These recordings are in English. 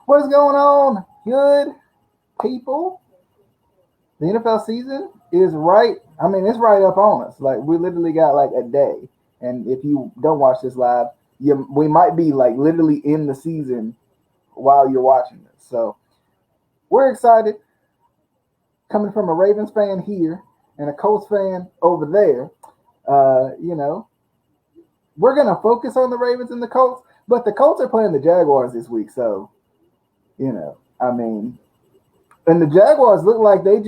What's going on, good people? The NFL season is right. I mean, it's right up on us. Like we literally got like a day, and if you don't watch this live, we might be like literally in the season while you're watching this. So we're excited. Coming from a Ravens fan here and a Colts fan over there, you know, we're gonna focus on the Ravens and the Colts, but the Colts are playing the Jaguars this week, so I mean, and the Jaguars look like they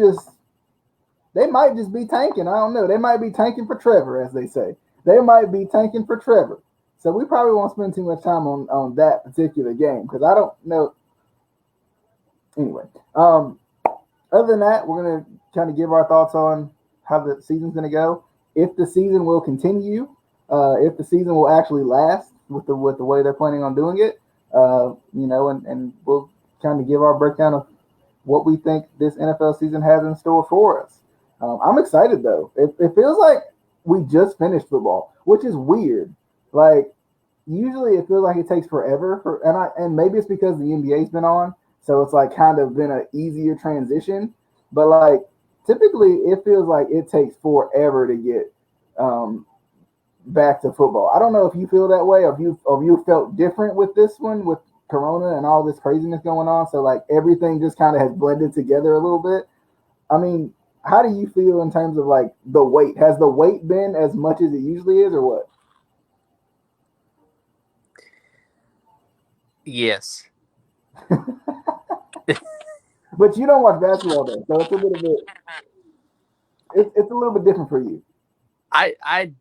might just be tanking. I don't know. They might be tanking for Trevor, as they say. They might be tanking for Trevor. So we probably won't spend too much time on that particular game because I don't know. Anyway, other than that, we're gonna kind of give our thoughts on how the season's gonna go. If the season will continue, if the season will actually last with the way they're planning on doing it, and we'll kind of give our breakdown of what we think this NFL season has in store for us. I'm excited though. It feels like we just finished football, which is weird. Like usually it feels like it takes forever and maybe it's because the NBA's been on, so it's like kind of been an easier transition. But like typically it feels like it takes forever to get back to football. I don't know if you feel that way or if you felt different with this one with Corona and all this craziness going on. So like everything just kind of has blended together a little bit. I mean, how do you feel in terms of like the wait? Has the wait been as much as it usually is, or what? Yes. But you don't watch basketball though, so it's a little bit. It's a little bit different for you. I I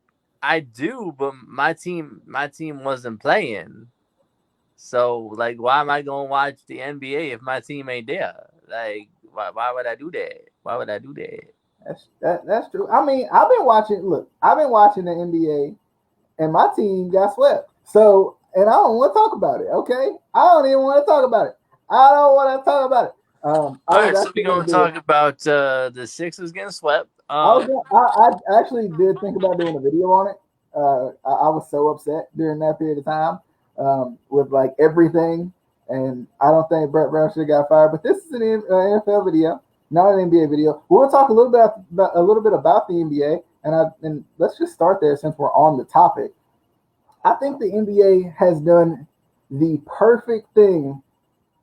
I do, but my team wasn't playing. So like why am I gonna watch the NBA if my team ain't there? Like why would I do that? Why would I do that? That's true. I mean, I've been watching. Look, I've been watching the NBA, and my team got swept. So, and I don't want to talk about it. Okay, I don't even want to talk about it. I don't want to talk about it. I All was right, so actually we're going gonna to do it. talk about the Sixers getting swept. I actually did think about doing a video on it. I was so upset during that period of time with like everything, and I don't think Brett Brown should have got fired. But this is an NFL video, not an NBA video. We'll talk a little bit about the NBA, and let's just start there since we're on the topic. I think the NBA has done the perfect thing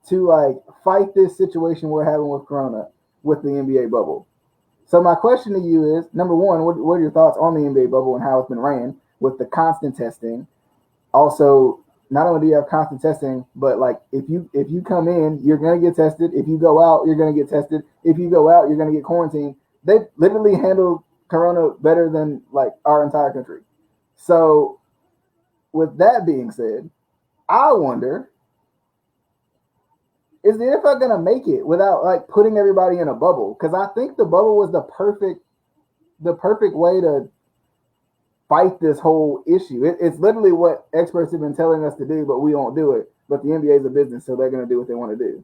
to like fight this situation we're having with Corona with the NBA bubble. So my question to you is: number one, what are your thoughts on the NBA bubble and how it's been ran with the constant testing? Also, not only do you have constant testing, but like if you come in, you're gonna get tested. If you go out, you're gonna get tested. If you go out, you're gonna get quarantined. They literally handle Corona better than like our entire country. So with that being said, I wonder, is the NFL gonna make it without like putting everybody in a bubble? Because I think the bubble was the perfect way to fight this whole issue. It's literally what experts have been telling us to do, but we won't do it. But the NBA is a business, so they're gonna do what they want to do.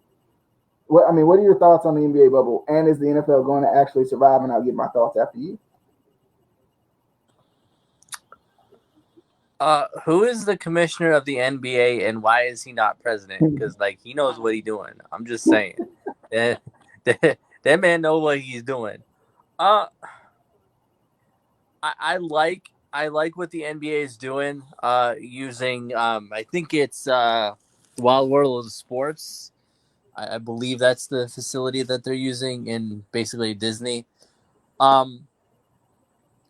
What are your thoughts on the NBA bubble? And is the NFL going to actually survive? And I'll give my thoughts after you. Who is the commissioner of the NBA and why is he not president? Because like he knows what he's doing. I'm just saying that that man knows what he's doing. Uh, I like what the NBA is doing. Using I think it's Wild World of Sports. I believe that's the facility that they're using in basically Disney. Um,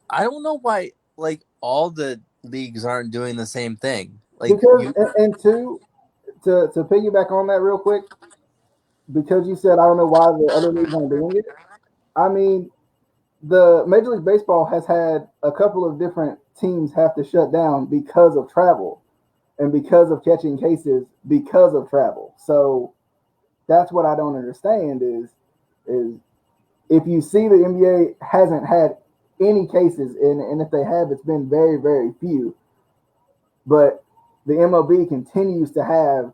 I don't know why like all the leagues aren't doing the same thing. Like Because you and two, to piggyback on that real quick, because you said I don't know why the other leagues aren't doing it. I mean, the Major League Baseball has had a couple of different teams have to shut down because of travel and because of catching cases because of travel. So that's what I don't understand is if you see the NBA hasn't had any cases and if they have, it's been very, very few. But the MLB continues to have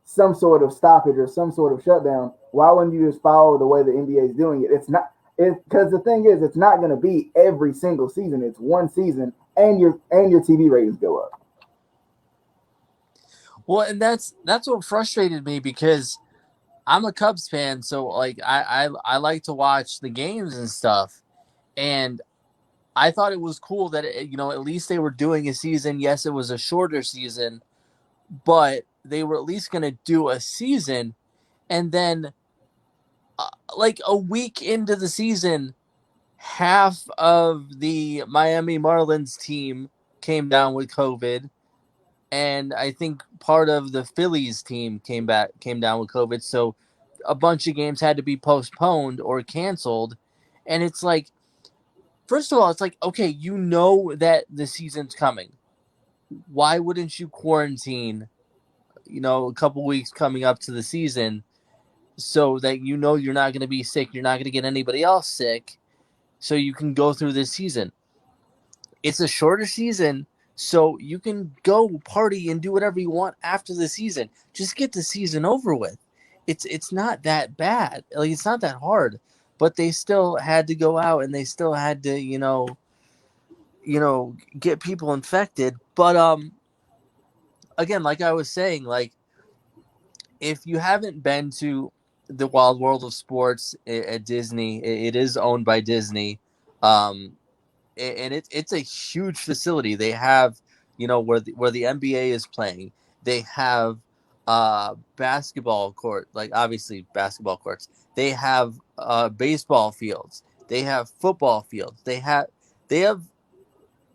some sort of stoppage or some sort of shutdown. Why wouldn't you just follow the way the NBA is doing it? It's not because the thing is, it's not going to be every single season. It's one season, and your TV ratings go up. well, and that's what frustrated me because I'm a Cubs fan, so like I like to watch the games and stuff. And I thought it was cool that at least they were doing a season. Yes, it was a shorter season, but they were at least going to do a season. And then, like a week into the season, half of the Miami Marlins team came down with COVID, and I think part of the Phillies team came down with COVID. So a bunch of games had to be postponed or canceled, and it's like, first of all, it's like, okay, you know that the season's coming. Why wouldn't you quarantine? A couple weeks coming up to the season, so that you're not going to be sick, you're not going to get anybody else sick, so you can go through this season. It's a shorter season, so you can go party and do whatever you want after the season. Just get the season over with. It's not that bad. Like, it's not that hard. But they still had to go out, and they still had to, get people infected. But again, like I was saying, like, if you haven't been to the Wild World of Sports at Disney, it is owned by Disney. Um, and it's a huge facility. They have, where the NBA is playing. They have basketball court, like obviously basketball courts. They have baseball fields. They have football fields. They have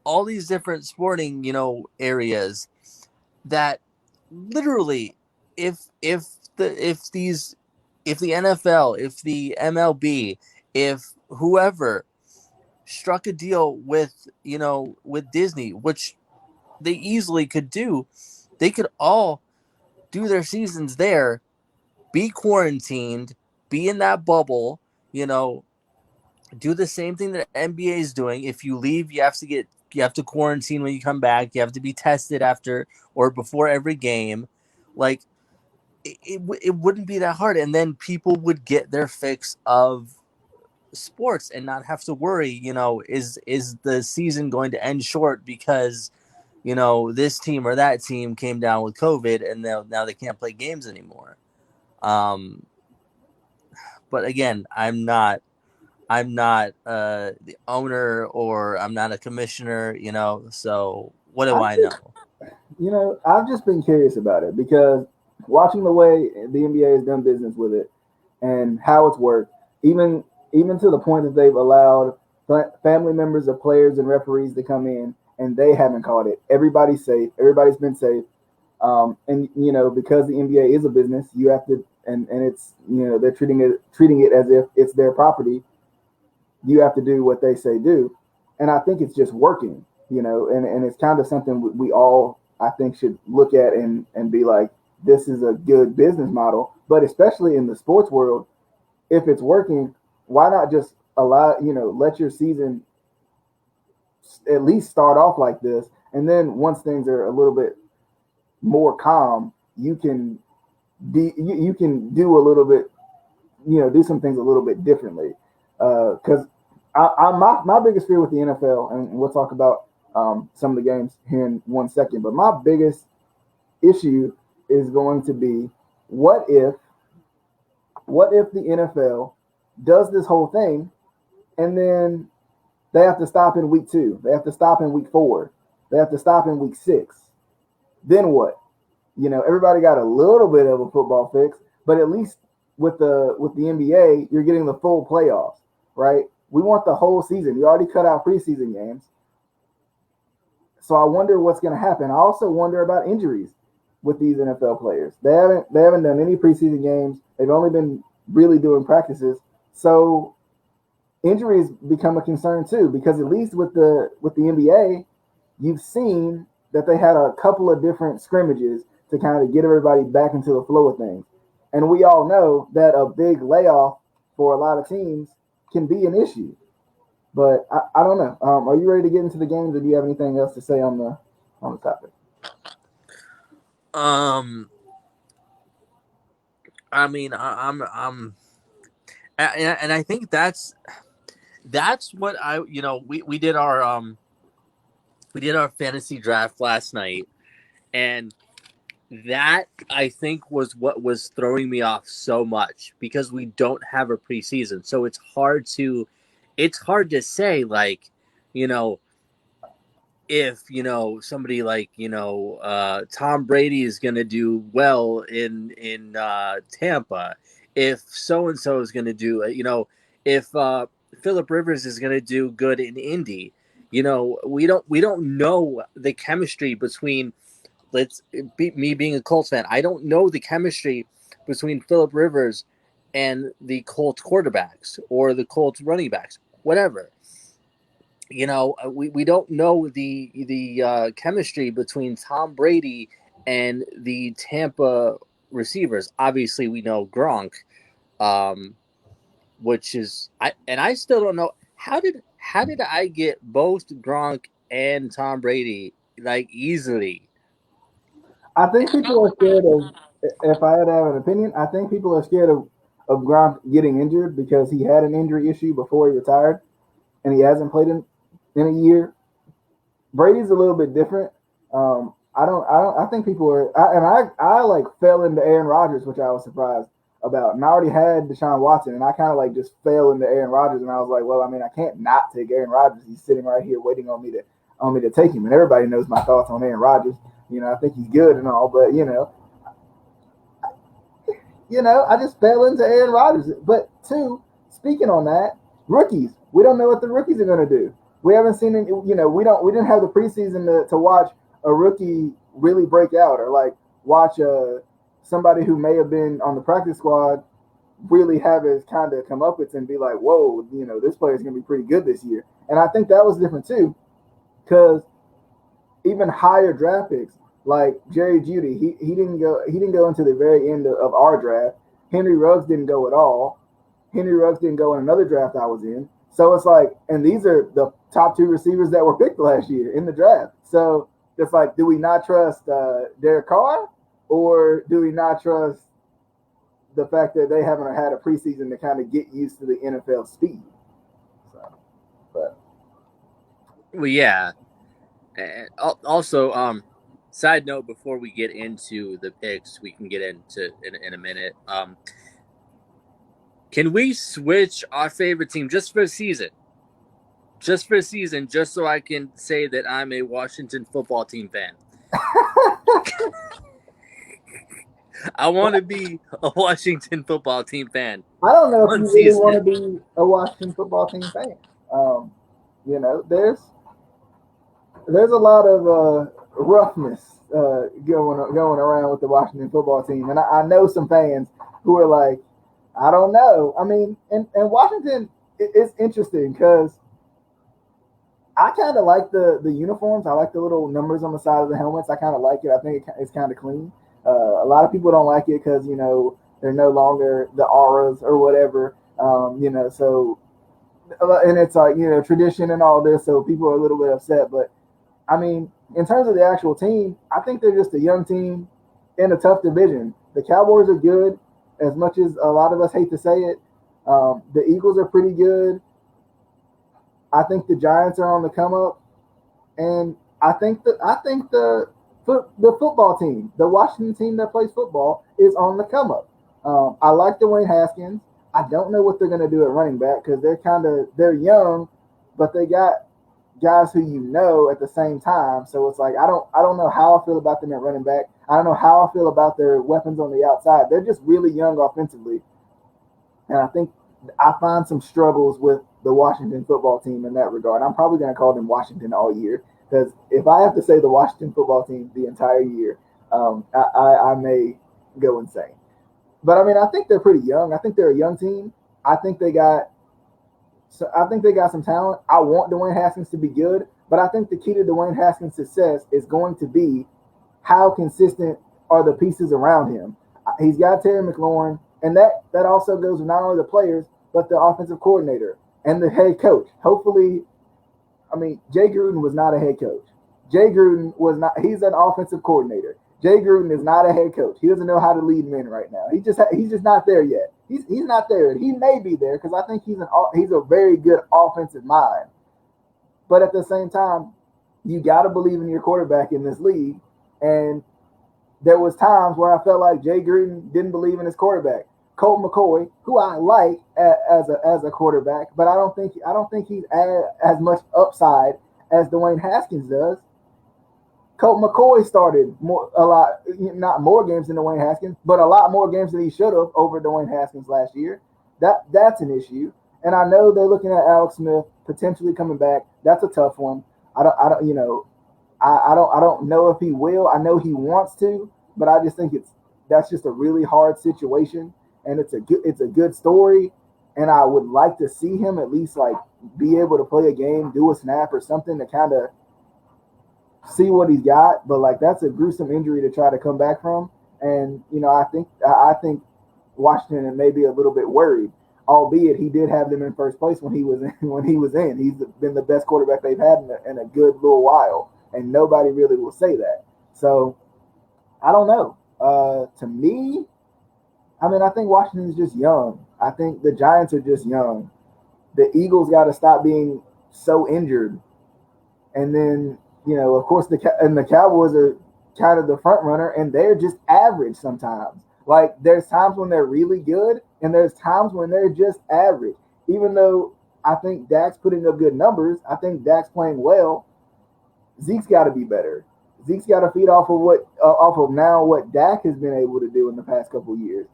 all these different sporting, areas that literally, if if the NFL, if the MLB, if whoever struck a deal with Disney, which they easily could do, they could all do their seasons there, be quarantined, be in that bubble, you know, do the same thing that NBA is doing. If you leave, you have to quarantine when you come back. You have to be tested after or before every game. Like, it wouldn't be that hard, and then people would get their fix of sports and not have to worry, is the season going to end short because this team or that team came down with COVID and now they can't play games anymore. um but again, I'm not the owner, or I'm not a commissioner, so what do I I just, know? I've just been curious about it because watching the way the NBA has done business with it and how it's worked, even even to the point that they've allowed family members of players and referees to come in and they haven't caught it. Everybody's safe. Everybody's been safe. And because the NBA is a business, you have to, and it's they're treating it as if it's their property. You have to do what they say do, and I think it's just working. And it's kind of something we all I think should look at and be like, this is a good business model. But especially in the sports world, if it's working, why not just allow let your season at least start off like this, and then once things are a little bit more calm, you can do a little bit, do some things a little bit differently. Because my biggest fear with the NFL, and we'll talk about some of the games here in 1 second, but my biggest issue is going to be what if the NFL does this whole thing and then they have to stop in week 2, they have to stop in week 4, they have to stop in week 6. Then what? Everybody got a little bit of a football fix, but at least with the NBA, you're getting the full playoffs, right? We want the whole season. You already cut out preseason games. So I wonder what's going to happen. I also wonder about injuries with these NFL players. They haven't done any preseason games. They've only been really doing practices. So injuries become a concern too, because at least with the NBA, you've seen that they had a couple of different scrimmages to kind of get everybody back into the flow of things. And we all know that a big layoff for a lot of teams can be an issue. But I don't know. Are you ready to get into the games, or do you have anything else to say on the topic? um I mean, I'm and I think that's what we did our fantasy draft last night, and that I think was what was throwing me off so much because we don't have a preseason. So it's hard to say like, you know, if somebody like Tom Brady is going to do well in Tampa, if so and so is going to do if Philip Rivers is going to do good in Indy. We don't know the chemistry between me being a Colts fan. I don't know the chemistry between Philip Rivers and the Colts quarterbacks or the Colts running backs, whatever. We don't know the chemistry between Tom Brady and the Tampa receivers. Obviously, we know Gronk, um, which is I still don't know how did I get both Gronk and Tom Brady like easily. I think people are scared of. If I had to have an opinion, I think people are scared of Gronk getting injured because he had an injury issue before he retired, and he hasn't played in a year. Brady's a little bit different. I think people are, I like fell into Aaron Rodgers, which I was surprised about. And I already had Deshaun Watson, and I kind of like just fell into Aaron Rodgers, and I was like, well, I mean, I can't not take Aaron Rodgers. He's sitting right here waiting on me to take him, and everybody knows my thoughts on Aaron Rodgers. I think he's good and all, but I just fell into Aaron Rodgers. But two, speaking on that, rookies. We don't know what the rookies are going to do. We haven't seen any. We didn't have the preseason to watch a rookie really break out or like watch somebody who may have been on the practice squad really have his kind of come up with and be like, whoa, this player is going to be pretty good this year. And I think that was different too, because even higher draft picks like Jerry Jeudy, he didn't go into the very end of our draft. Henry Ruggs didn't go at all. Henry Ruggs didn't go in another draft I was in. So it's like, and these are the top two receivers that were picked last year in the draft. So it's like, do we not trust Derek Carr, or do we not trust the fact that they haven't had a preseason to kind of get used to the NFL speed? So, but Well, yeah. And also, side note before we get into the picks, we can get into in a minute. Can we switch our favorite team just for a season? Just for a season, just so I can say that I'm a Washington football team fan. I want to be a Washington football team fan. I don't know if One you really want to season. be a Washington football team fan. There's a lot of roughness going around with the Washington football team, and I know some fans who are like, I don't know. I mean, and Washington, it's interesting because I kind of like the uniforms. I like the little numbers on the side of the helmets. I kind of like it. I think it's kind of clean. A lot of people don't like it because they're no longer the auras or whatever. So and it's like tradition and all this, so people are a little bit upset. But I mean, in terms of the actual team, I think they're just a young team in a tough division. The Cowboys are good, as much as a lot of us hate to say it. The Eagles are pretty good. I think the Giants are on the come up, and I think the football team, the Washington team that plays football, is on the come up. I like Dwayne Haskins. I don't know what they're going to do at running back because they're young, but they got guys who at the same time. So it's like I don't know how I feel about them at running back. I don't know how I feel about their weapons on the outside. They're just really young offensively, and I think I find some struggles with the Washington football team in that regard. I'm probably going to call them Washington all year because if I have to say the Washington football team the entire year, I may go insane. But I mean, I think they're pretty young. I think they're a young team. I think they got I think they got some talent. I want Dwayne Haskins to be good, but I think the key to Dwayne Haskins' success is going to be how consistent are the pieces around him. He's got Terry McLaurin, and that also goes with not only the players but the offensive coordinator and the head coach. Hopefully, I mean, Jay Gruden was not a head coach. Jay Gruden was not. He's an offensive coordinator. Jay Gruden is not a head coach. He doesn't know how to lead men right now. He's just not there yet. He's not there. He may be there because I think he's a very good offensive mind. But at the same time, you got to believe in your quarterback in this league. And there was times where I felt like Jay Gruden didn't believe in his quarterback. Colt McCoy, who I like as a quarterback, but I don't think he's as much upside as Dwayne Haskins does. Colt McCoy started a lot, not more games than Dwayne Haskins, but a lot more games than he should have over Dwayne Haskins last year. That's an issue. And I know they're looking at Alex Smith potentially coming back. That's a tough one. I don't know if he will. I know he wants to, but I just think that's just a really hard situation, and it's a good story, and I would like to see him at least like be able to play a game, do a snap or something to kind of see what he's got. But like that's a gruesome injury to try to come back from, and I think Washington may be a little bit worried. Albeit he did have them in first place when he was in. He's been the best quarterback they've had in a good little while, and nobody really will say that. So I don't know. To me, I mean, I think Washington's just young. I think the Giants are just young. The Eagles got to stop being so injured, and then of course, the Cowboys are kind of the front runner, and they're just average sometimes. Like there's times when they're really good, and there's times when they're just average. Even though I think Dak's putting up good numbers, I think Dak's playing well. Zeke's got to be better. Zeke's got to feed off of what Dak has been able to do in the past couple of years.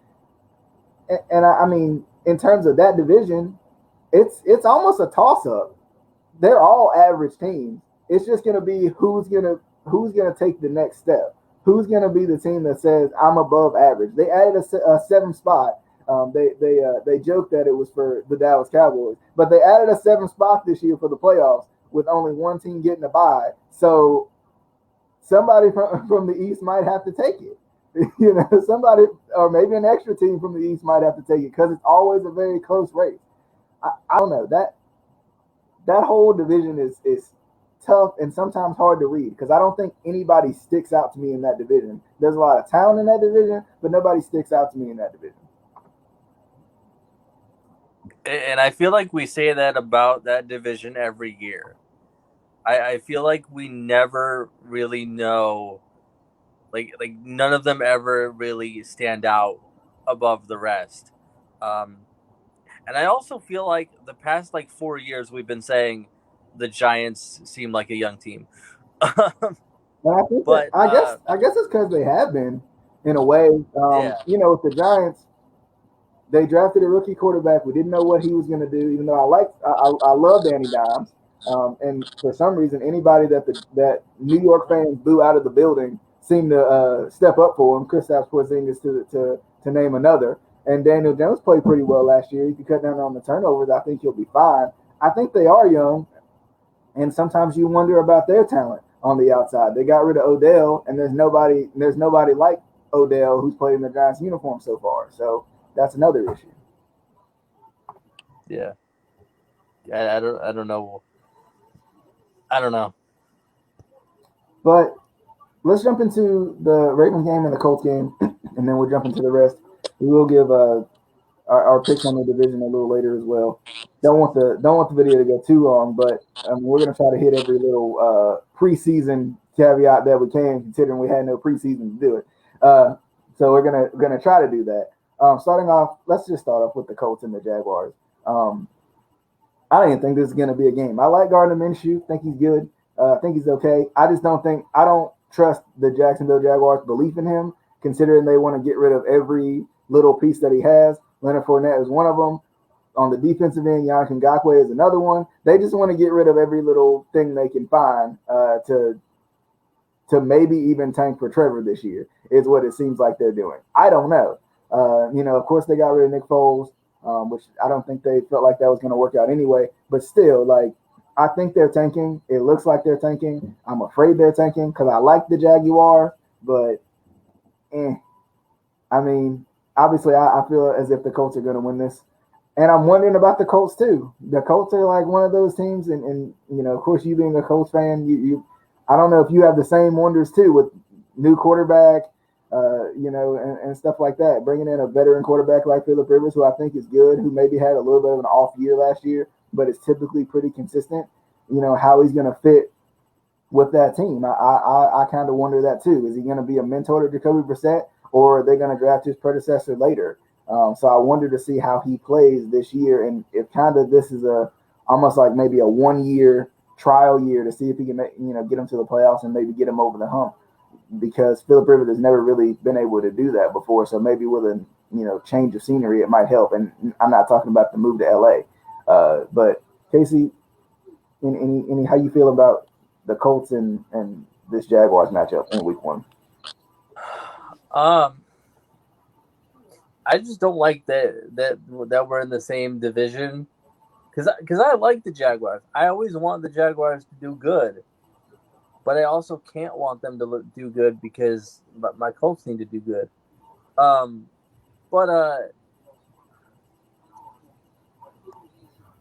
And I mean, in terms of that division, it's almost a toss up. They're all average teams. It's just going to be who's gonna take the next step. Who's going to be the team that says I'm above average? They added a seventh spot. They joked that it was for the Dallas Cowboys, but they added a seventh spot this year for the playoffs with only one team getting a bye. So somebody from the East might have to take it. Somebody or maybe an extra team from the East might have to take it because it's always a very close race. I don't know. That whole division is tough and sometimes hard to read because I don't think anybody sticks out to me in that division. There's a lot of talent in that division, but nobody sticks out to me in that division. And I feel like we say that about that division every year. I feel like we never really know, like none of them ever really stand out above the rest. And I also feel like the past 4 years we've been saying the Giants seem like a young team. I think I guess it's because they have been in a way. Yeah. With the Giants, they drafted a rookie quarterback. We didn't know what he was going to do, even though I love Danny Dimes. And for some reason, anybody that New York fans boo out of the building seemed to step up for him. Kristaps Porzingis to name another. And Daniel Jones played pretty well last year. He could cut down on the turnovers. I think he'll be fine. I think they are young, and sometimes you wonder about their talent on the outside. They got rid of Odell, and there's nobody like Odell who's played in the Giants uniform so far. So that's another issue. Yeah. I don't know. I don't know. But let's jump into the Ravens game and the Colts game, and then we'll jump into the rest. We will give our picks on the division a little later as well. Don't want the video to go too long, but we're gonna try to hit every little preseason caveat that we can, considering we had no preseason to do it. So we're gonna try to do that. Starting off, let's just start off with the Colts and the Jaguars. I don't even think this is gonna be a game. I like Gardner Minshew. Think he's good. Think he's okay. I don't trust the Jacksonville Jaguars' belief in him, considering they want to get rid of every little piece that he has. Leonard Fournette is one of them. On the defensive end, Yannick Ngakoue is another one. They just want to get rid of every little thing they can find to maybe even tank for Trevor this year, is what it seems like they're doing. I don't know. Of course, they got rid of Nick Foles, which I don't think they felt like that was going to work out anyway. But still, I think they're tanking. It looks like they're tanking. I'm afraid they're tanking because I like the Jaguars, but I mean, obviously, I feel as if the Colts are going to win this. And I'm wondering about the Colts, too. The Colts are like one of those teams, and of course, you being a Colts fan, I don't know if you have the same wonders, too, with new quarterback, and stuff like that. Bringing in a veteran quarterback like Phillip Rivers, who I think is good, who maybe had a little bit of an off year last year, but is typically pretty consistent. How he's going to fit with that team. I kind of wonder that too. Is he going to be a mentor to Jacoby Brissett, or are they going to draft his predecessor later? So I wonder to see how he plays this year, and if kind of this is a almost like maybe a 1 year trial year to see if he can get him to the playoffs and maybe get him over the hump, because Philip Rivers has never really been able to do that before. So maybe with a change of scenery, it might help. And I'm not talking about the move to LA, but Casey, any how you feel about the Colts and this Jaguars matchup in Week 1? I just don't like that we're in the same division, because I like the Jaguars. I always want the Jaguars to do good, but I also can't want them to do good because my Colts need to do good. But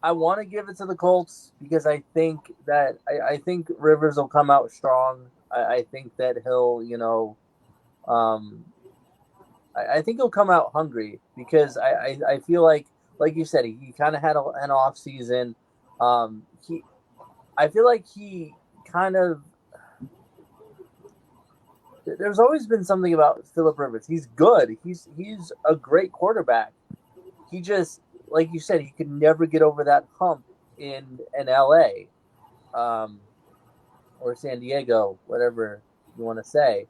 I want to give it to the Colts because I think that I think Rivers will come out strong. I think that he'll, I think he'll come out hungry because I feel like you said, he kind of had an off season. I feel like he kind of. There's always been something about Philip Rivers. He's good. He's a great quarterback. He just, like you said, he could never get over that hump in LA, or San Diego, whatever you want to say.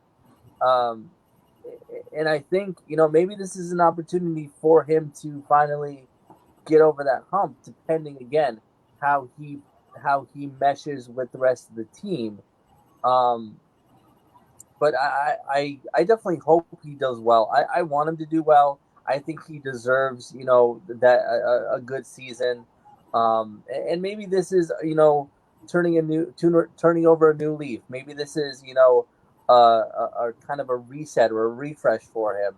And I think, maybe this is an opportunity for him to finally get over that hump, depending again how he meshes with the rest of the team. But I definitely hope he does well. I want him to do well. I think he deserves, that a good season. And maybe this is, turning over a new leaf. Maybe this is, a kind of a reset or a refresh for him.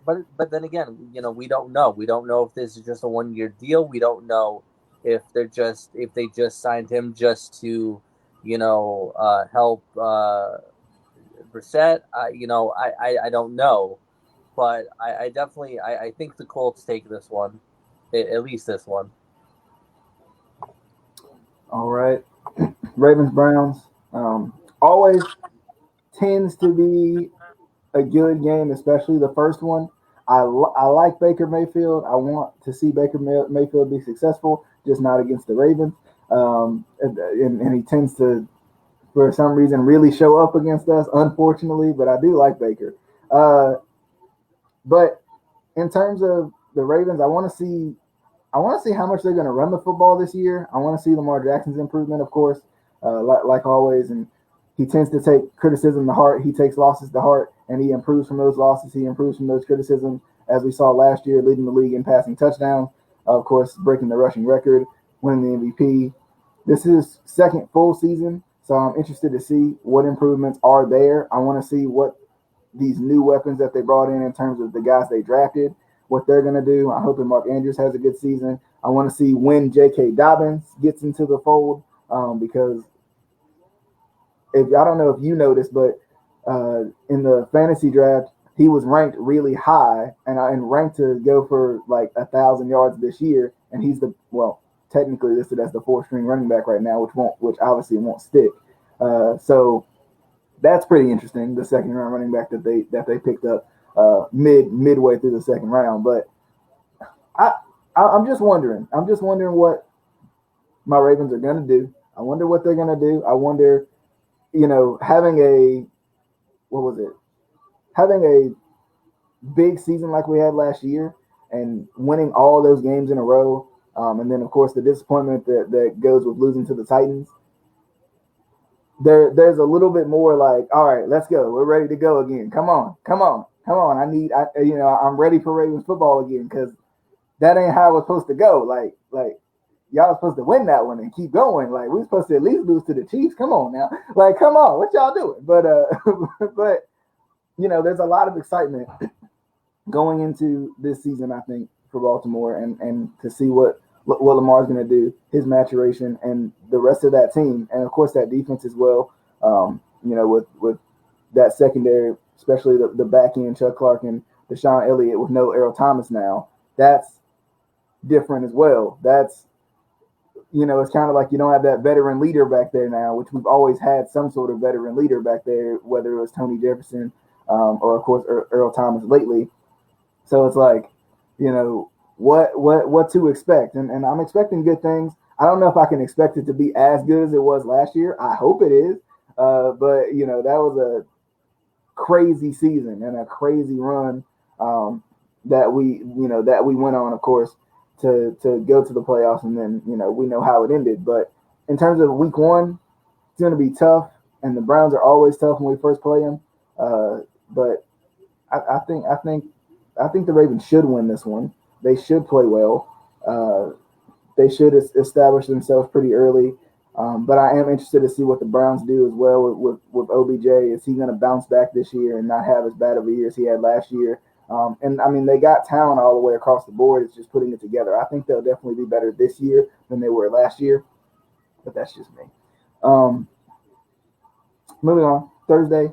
But then again, we don't know. We don't know if this is just a 1 year deal. We don't know if they just signed him just to, help Brissett. I don't know, but I definitely I think the Colts take this one, at least this one. All right, Ravens Browns always tends to be a good game, especially the first one. I like Baker Mayfield. I want to see Baker Mayfield be successful, just not against the Ravens. And he tends to, for some reason, really show up against us, unfortunately. But I do like Baker. But in terms of the Ravens, I want to see how much they're going to run the football this year. I want to see Lamar Jackson's improvement, of course, like always. And he tends to take criticism to heart. He takes losses to heart, and he improves from those losses. He improves from those criticisms, as we saw last year, leading the league in passing touchdowns. Of course, breaking the rushing record, winning the MVP. This is second full season, so I'm interested to see what improvements are there. I want to see what these new weapons that they brought in terms of the guys they drafted, what they're going to do. I hope that Mark Andrews has a good season. I want to see when J.K. Dobbins gets into the fold, because I don't know if you noticed, but in the fantasy draft, he was ranked really high and ranked to go for like 1,000 yards this year, and he's technically listed as the 4th-string running back right now, which obviously won't stick. So that's pretty interesting. The second-round running back that they picked up midway through the second round. But I'm just wondering. I'm just wondering what my Ravens are going to do. I wonder what they're going to do. I wonder, having a big season like we had last year and winning all those games in a row, and then of course the disappointment that goes with losing to the Titans. There's a little bit more like, all right, let's go. We're ready to go again. Come on. I'm ready for Ravens football again, because that ain't how it was supposed to go. Like y'all are supposed to win that one and keep going. Like, we're supposed to at least lose to the Chiefs. Come on now. Like, come on. What y'all doing? But there's a lot of excitement going into this season, I think, for Baltimore, and to see what Lamar's going to do, his maturation, and the rest of that team, and of course that defense as well. With that secondary, especially the back end, Chuck Clark and Deshaun Elliott with no Earl Thomas now, that's different as well. That's it's kind of like you don't have that veteran leader back there now, which we've always had some sort of veteran leader back there, whether it was Tony Jefferson or of course Earl Thomas lately. So it's like, what to expect, and I'm expecting good things. I don't know if I can expect it to be as good as it was last year. I hope it is, but that was a crazy season and a crazy run that we went on, of course, to go to the playoffs, and then we know how it ended. But in terms of week one, it's going to be tough, and the Browns are always tough when we first play them. But I think the Ravens should win this one. They should play well. They should establish themselves pretty early. But I am interested to see what the Browns do as well with OBJ. Is he going to bounce back this year and not have as bad of a year as he had last year? And I mean, they got talent all the way across the board. It's just putting it together. I think they'll definitely be better this year than they were last year. But that's just me. Moving on. Thursday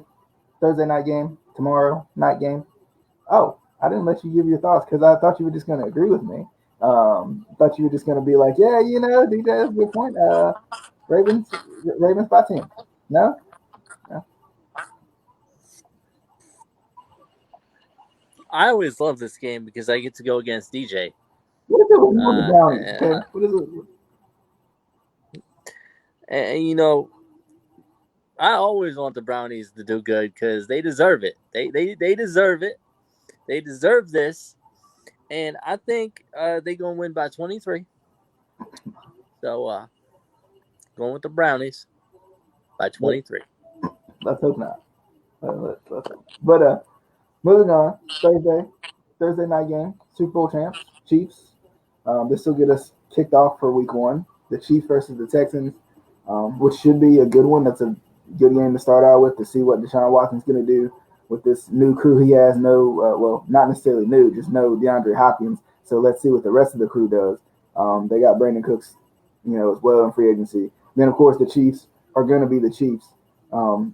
night game. Tomorrow night game. Oh, I didn't let you give your thoughts because I thought you were just going to agree with me. Thought you were just going to be like, yeah, DJ has a good point. Ravens by 10. No? I always love this game because I get to go against DJ. What is it with you and the Brownies? Okay? What is it? And I always want the Brownies to do good because they deserve it. They deserve it. They deserve this. And I think they're going to win by 23. So, going with the Brownies by 23. Let's hope not. Let's hope. But moving on, Thursday night game, Super Bowl champs, Chiefs. This will get us kicked off for week one. The Chiefs versus the Texans, which should be a good one. That's a good game to start out with to see what Deshaun Watson's going to do with this new crew he has. Not necessarily new, just no DeAndre Hopkins. So let's see what the rest of the crew does. They got Brandon Cooks, as well in free agency. Then, of course, the Chiefs are going to be the Chiefs. And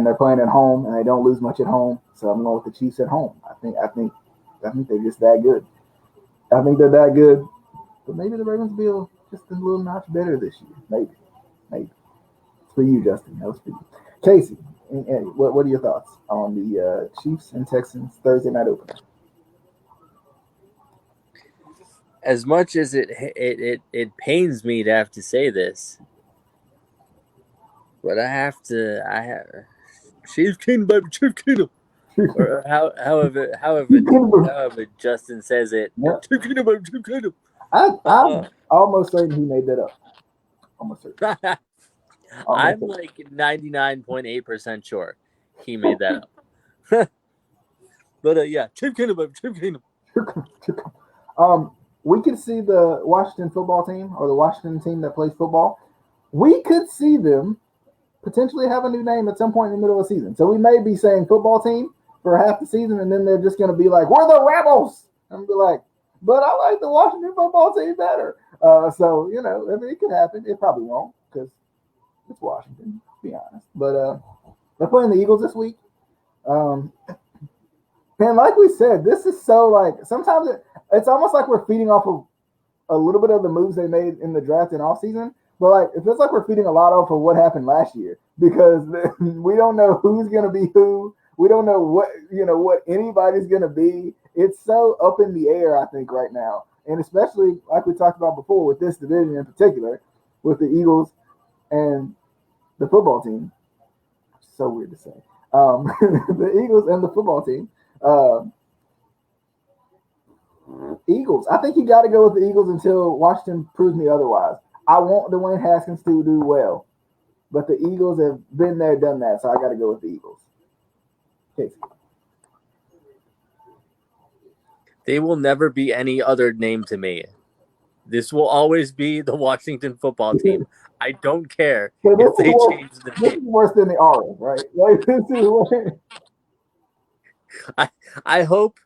they're playing at home, and they don't lose much at home. So I'm going with the Chiefs at home. I think they're just that good. I think they're that good. But maybe the Ravens will be just a little notch better this year. Maybe. It's for you, Justin. That was for you. Casey, what are your thoughts on the Chiefs and Texans Thursday night opener? As much as it pains me to have to say this, but I have Chief Kingdom, baby, Chief Kingdom. Or however Justin says it. Yep. Chief Kingdom, baby, Chief Kingdom. I'm almost certain he made that up. Almost certain. I'm like 99.8% sure he made that up. But yeah, Chief Kingdom, baby, Chief Kingdom. We could see the Washington football team or the Washington team that plays football. We could see them potentially have a new name at some point in the middle of the season. So we may be saying football team for half the season, and then they're just going to be like, we're the Rebels. And be like, but I like the Washington football team better. So, it could happen. It probably won't because it's Washington, to be honest. But they're playing the Eagles this week. And like we said, this is so like sometimes it's almost like we're feeding off of a little bit of the moves they made in the draft and offseason. But like it feels like we're feeding a lot off of what happened last year because we don't know who's going to be who. We don't know what anybody's going to be. It's so up in the air, I think, right now. And especially like we talked about before with this division in particular, with the Eagles and the football team. So weird to say. The Eagles and the football team. Eagles. I think you got to go with the Eagles until Washington proves me otherwise. I want Dwayne Haskins to do well, but the Eagles have been there, done that, so I got to go with the Eagles. Casey. They will never be any other name to me. This will always be the Washington football team. I don't care if they change the name. This is worse than the Aura, right? Like this is worse. I hope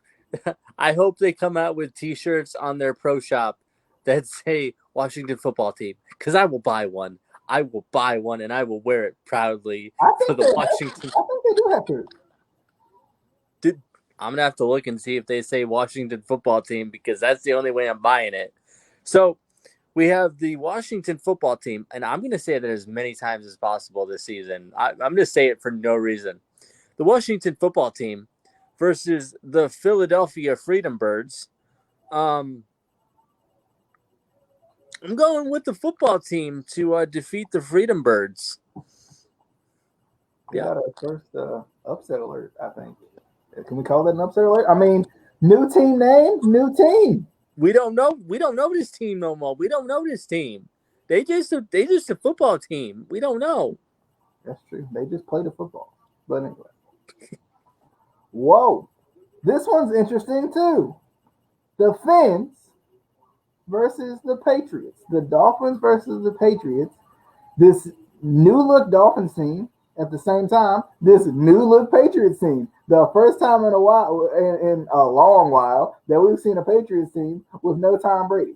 they come out with T-shirts on their pro shop that say Washington football team because I will buy one. I will buy one and I will wear it proudly for the Washington. I think they do have to. I'm gonna have to look and see if they say Washington football team because that's the only way I'm buying it. So We have the Washington football team, and I'm going to say that as many times as possible this season. I'm going to say it for no reason. The Washington football team versus the Philadelphia Freedom Birds. I'm going with the football team to defeat the Freedom Birds. We got our first upset alert, I think. Can we call that an upset alert? I mean, new team name, new team. We don't know this team no more. We don't know this team. They just a football team. We don't know. That's true. They just play the football. But anyway. Whoa. This one's interesting too. The Fins versus the Patriots. The Dolphins versus the Patriots. This new look Dolphins team at the same time. This new look Patriots team. The first time in a while, in a long while, that we've seen a Patriots team with no Tom Brady.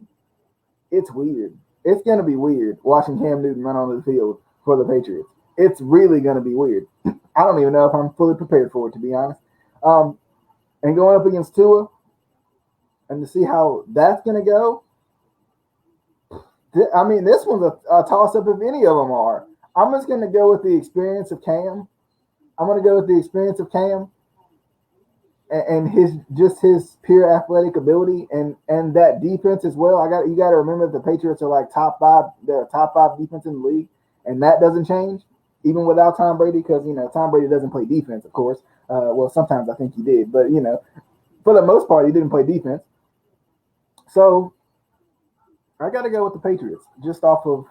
It's weird. It's going to be weird watching Cam Newton run onto the field for the Patriots. It's really going to be weird. I don't even know if I'm fully prepared for it, to be honest. And going up against Tua and to see how that's going to go. I mean, this one's a toss-up if any of them are. I'm just going to go with the experience of Cam. I'm going to go with the experience of Cam and his pure athletic ability and that defense as well. You got to remember the Patriots are like top five. They're a top five defense in the league, and that doesn't change even without Tom Brady because Tom Brady doesn't play defense, of course. Well, sometimes I think he did, but for the most part, he didn't play defense. So I got to go with the Patriots just off of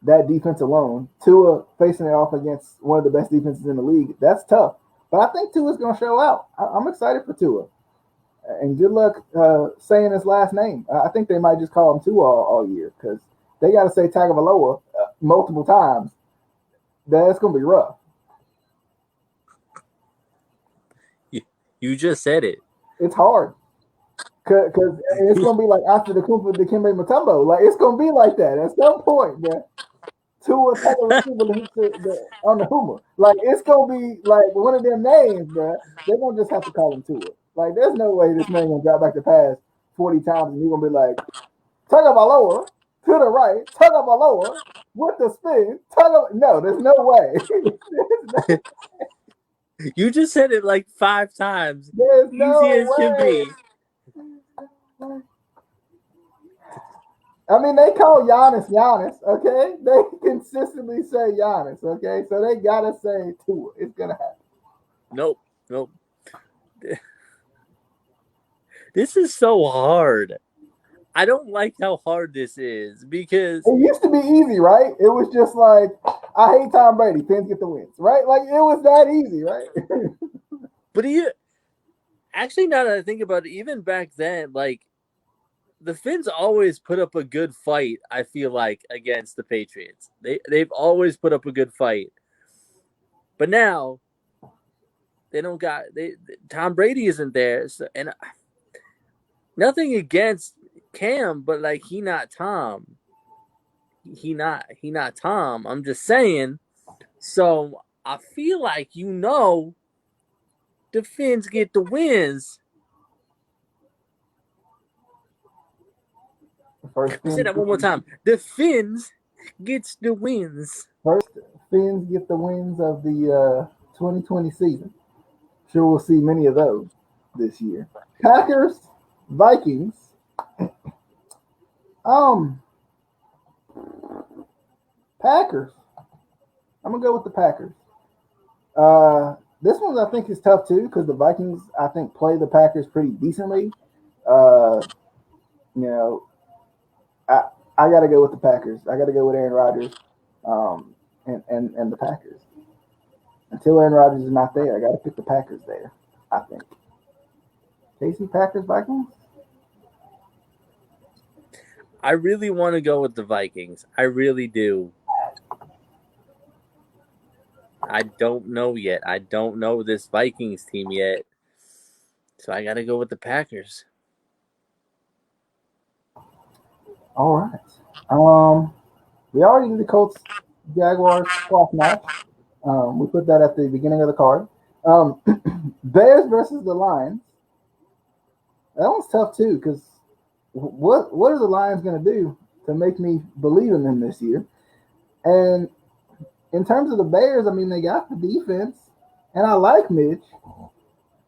that defense alone. Tua facing it off against one of the best defenses in the league, that's tough. But I think Tua's going to show out. I'm excited for Tua. And good luck saying his last name. I think they might just call him Tua all year because they got to say Tagovailoa multiple times. That's going to be rough. You just said it. It's hard. Because it's going to be like after the Dikembe Mutombo. Like, it's going to be like that at some point, man. Tua on the Hoomer. Like, it's going to be like one of them names, bro. They're going to just have to call him Tua. Like, there's no way this man going to drop back the pass 40 times and he's going to be like, Tagovailoa to the right, Tagovailoa with the spin. No, there's no way. You just said it like 5 times. There's no Easy as can be. I mean, they call Giannis, okay? They consistently say Giannis, okay? So they got to say Tua. It's going to happen. Nope. This is so hard. I don't like how hard this is because it used to be easy, right? It was just like, I hate Tom Brady. Fins get the wins, right? Like, it was that easy, right? But actually, now that I think about it, even back then, like, the Fins always put up a good fight, I feel like, against the Patriots. They've always put up a good fight. But now, they don't got Tom Brady isn't there. So, and nothing against Cam, but like he not Tom. He not Tom. I'm just saying. So I feel like the Fins get the wins. I said that one more time. The Fins gets the wins. First, Fins get the wins of the 2020 season. Sure, we'll see many of those this year. Packers, Vikings. Packers. I'm gonna go with the Packers. This one I think is tough too because the Vikings I think play the Packers pretty decently. I got to go with the Packers. I got to go with Aaron Rodgers, and the Packers. Until Aaron Rodgers is not there, I got to pick the Packers there. I think. Casey, Packers, Vikings. I really want to go with the Vikings. I really do. I don't know yet. I don't know this Vikings team yet. So I got to go with the Packers. All right. We already did the Colts Jaguars playoff match. We put that at the beginning of the card. Bears versus the Lions. That one's tough too because what are the Lions going to do to make me believe in them this year. And in terms of the Bears, I mean, they got the defense, and I like Mitch.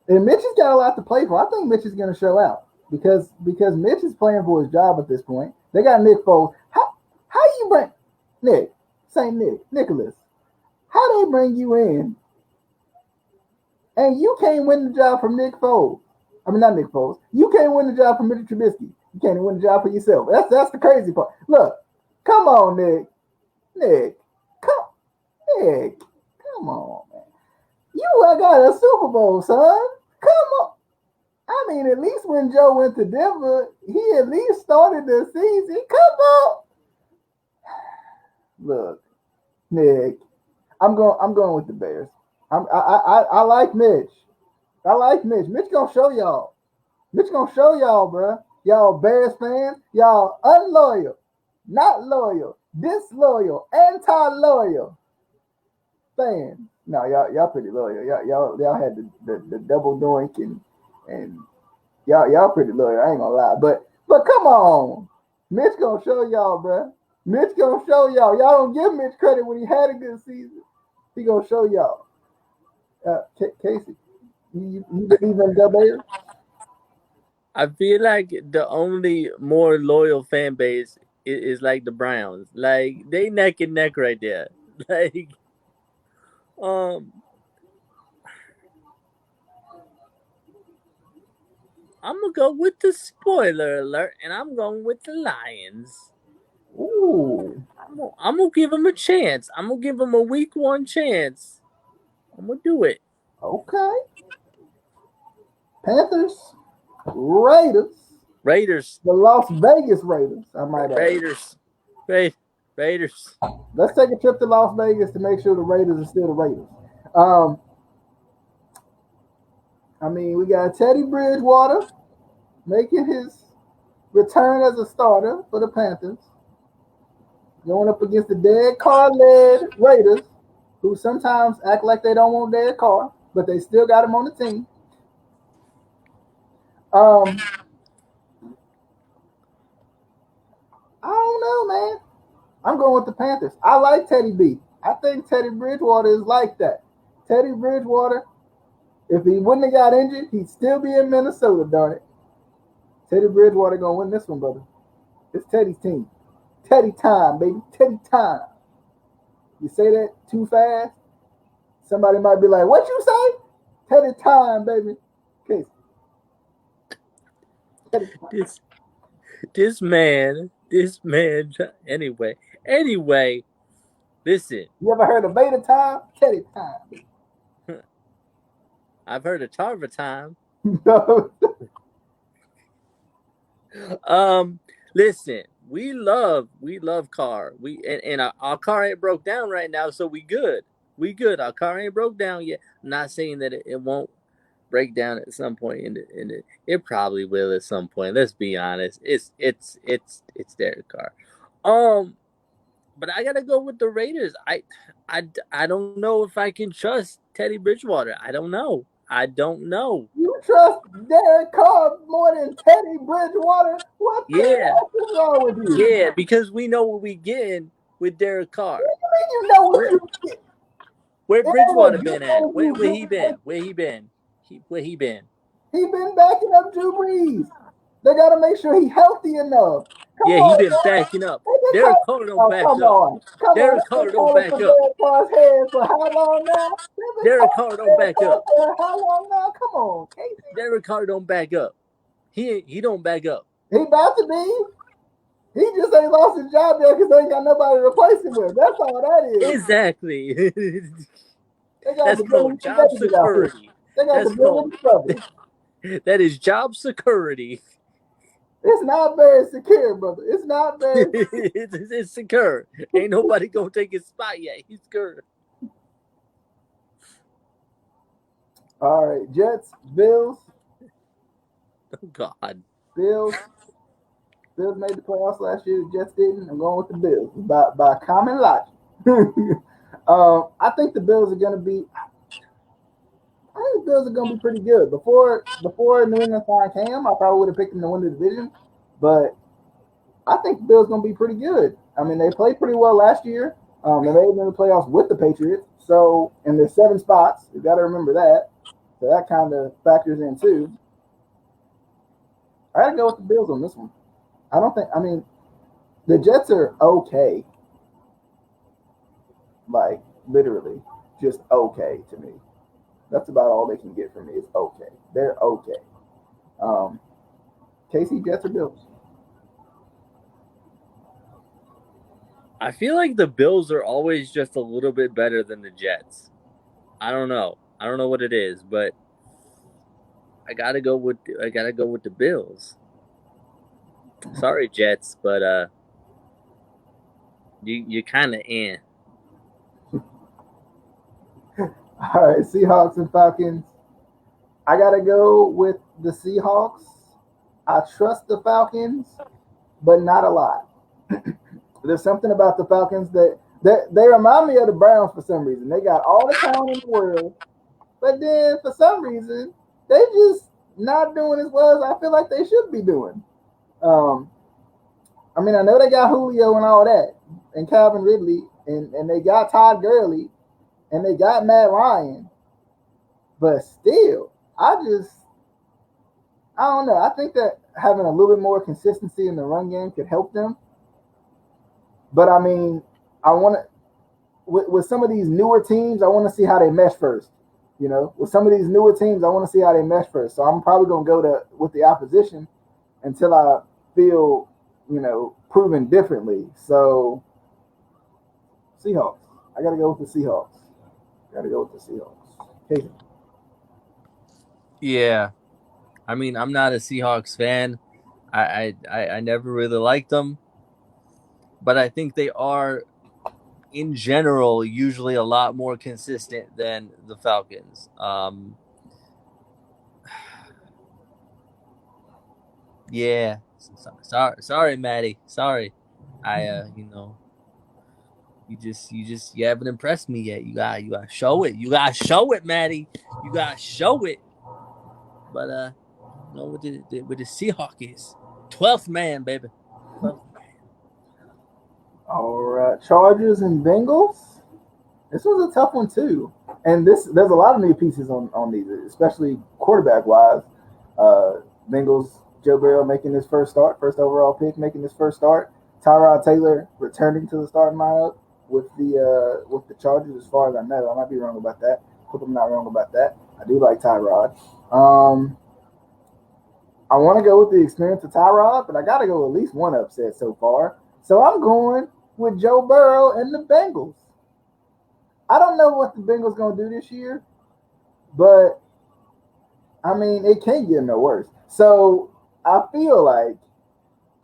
And Mitch has got a lot to play for. I think Mitch is going to show out because Mitch is playing for his job at this point. They got Nick Foles. How you bring Nick, Saint Nicholas? How they bring you in, and you can't win the job from Nick Foles? I mean, not Nick Foles. You can't win the job from Mitch Trubisky. You can't even win the job for yourself. That's the crazy part. Look, come on, Nick, come on, man. You got a Super Bowl, son. Come on. I mean, at least when Joe went to Denver, he at least started the season. Come on. Look, Nick, I'm going with the Bears. I like Mitch. I like Mitch. Mitch gonna show y'all. Mitch gonna show y'all, bro. Y'all Bears fans, y'all unloyal, not loyal, disloyal, anti-loyal fans. No, y'all pretty loyal. Y'all had the double doink and y'all pretty loyal. I ain't gonna lie, but come on, Mitch gonna show y'all, bro. Mitch gonna show y'all. Y'all don't give Mitch credit when he had a good season. He gonna show y'all. Casey, you believe in the Bears? I feel like the only more loyal fan base is like the Browns. Like they neck and neck right there. Like um I'm gonna go with the spoiler alert, and I'm going with the Lions. Ooh, I'm gonna give them a chance. I'm gonna give them a week 1 chance. I'm gonna do it. okay. Panthers, Raiders, Raiders, the Las Vegas Raiders. I might add. Raiders, Raiders. Let's take a trip to Las Vegas to make sure the Raiders are still the Raiders. Um, I mean, we got Teddy Bridgewater making his return as a starter for the Panthers, going up against the Derek Carr-led Raiders, who sometimes act like they don't want Derek Carr, but they still got him on the team. I don't know, man. I'm going with the Panthers. I like Teddy B. I think Teddy Bridgewater is like that. Teddy Bridgewater, if he wouldn't have got injured, he'd still be in Minnesota, darn it. Teddy Bridgewater gonna win this one, brother. It's Teddy's team. Teddy time, baby. Teddy time. You say that too fast, somebody might be like, "What you say?" Teddy time, baby. Okay. Teddy time. This man. Anyway. Listen. You ever heard of beta time? Teddy time. I've heard of Tarver time. No. Listen, we love Carr. And our car ain't broke down right now, so we good. We good. Our car ain't broke down yet. I'm not saying that it won't break down at some point it probably will at some point. Let's be honest. It's Derek Carr. But I gotta go with the Raiders. I don't know if I can trust Teddy Bridgewater. I don't know. You trust Derek Carr more than Teddy Bridgewater? What the heck is wrong with you? Yeah, because we know what we getting with Derek Carr. You know what you get. Where Bridgewater been at? Where he been? Where he been? Where he been? He been backing up Drew Brees. They gotta make sure he's healthy enough. He been backing up. Derek Carr don't back up. Derek Carr don't back up. Derek Carr's head for how long now? Derek Carr don't back up. How long now? Come on, Casey. Derek Carr don't back up. He don't back up. He about to be. He just ain't lost his job yet because they ain't got nobody to replace him with. That's all that is. Exactly. That's called job security. That is job security. It's not very secure, brother. It's not very it's secure. Ain't nobody gonna take his spot yet. He's secure. All right, Jets, Bills. Oh God. Bills made the playoffs last year. The Jets didn't. I'm going with the Bills by common logic. I think the Bills are going to be. I think the Bills are going to be pretty good. Before New England signed Cam, I probably would have picked them to win the division. But I think the Bills gonna be pretty good. I mean, they played pretty well last year. They made it in the playoffs with the Patriots. So, and there's 7 spots. You got to remember that. So that kind of factors in too. I got to go with the Bills on this one. I don't think. I mean, the Jets are okay. Like literally, just okay to me. That's about all they can get from me. Is okay. They're okay. Um, KC Jets or Bills? I feel like the Bills are always just a little bit better than the Jets. I don't know. I don't know what it is, but I gotta go with the Bills. Sorry, Jets, but you kind of in. All right, Seahawks and Falcons. I gotta go with the Seahawks. I trust the Falcons, but not a lot. There's something about the Falcons that they remind me of the Browns for some reason. They got all the talent in the world, but then for some reason they just not doing as well as I feel like they should be doing. Um, I mean, I know they got Julio and all that, and Calvin Ridley, and they got Todd Gurley, and they got Matt Ryan, but still, I don't know. I think that having a little bit more consistency in the run game could help them. But I mean, I want to with some of these newer teams, I want to see how they mesh first. You know, with some of these newer teams, I want to see how they mesh first. So I'm probably going to go to with the opposition until I feel, proven differently. So Seahawks. I got to go with the Seahawks. Got to go with the Seahawks. Casey. Yeah, I mean, I'm not a Seahawks fan. I never really liked them, but I think they are, in general, usually a lot more consistent than the Falcons. Yeah, sorry, Maddie. Sorry, you haven't impressed me yet. You gotta show it. You gotta show it, Maddie. You gotta show it. But what the Seahawks 12th man, baby. 12th man. All right, Chargers and Bengals. This was a tough one too, and there's a lot of new pieces on these, especially quarterback wise. Bengals, Joe Burrow making his first overall pick, making his first start. Tyrod Taylor returning to the starting lineup with the Chargers, as far as I know. I might be wrong about that. Hope I'm not wrong about that. I do like Tyrod. I want to go with the experience of Tyrod, but I got to go at least one upset so far. So I'm going with Joe Burrow and the Bengals. I don't know what the Bengals going to do this year, but I mean, it can't get no worse. So I feel like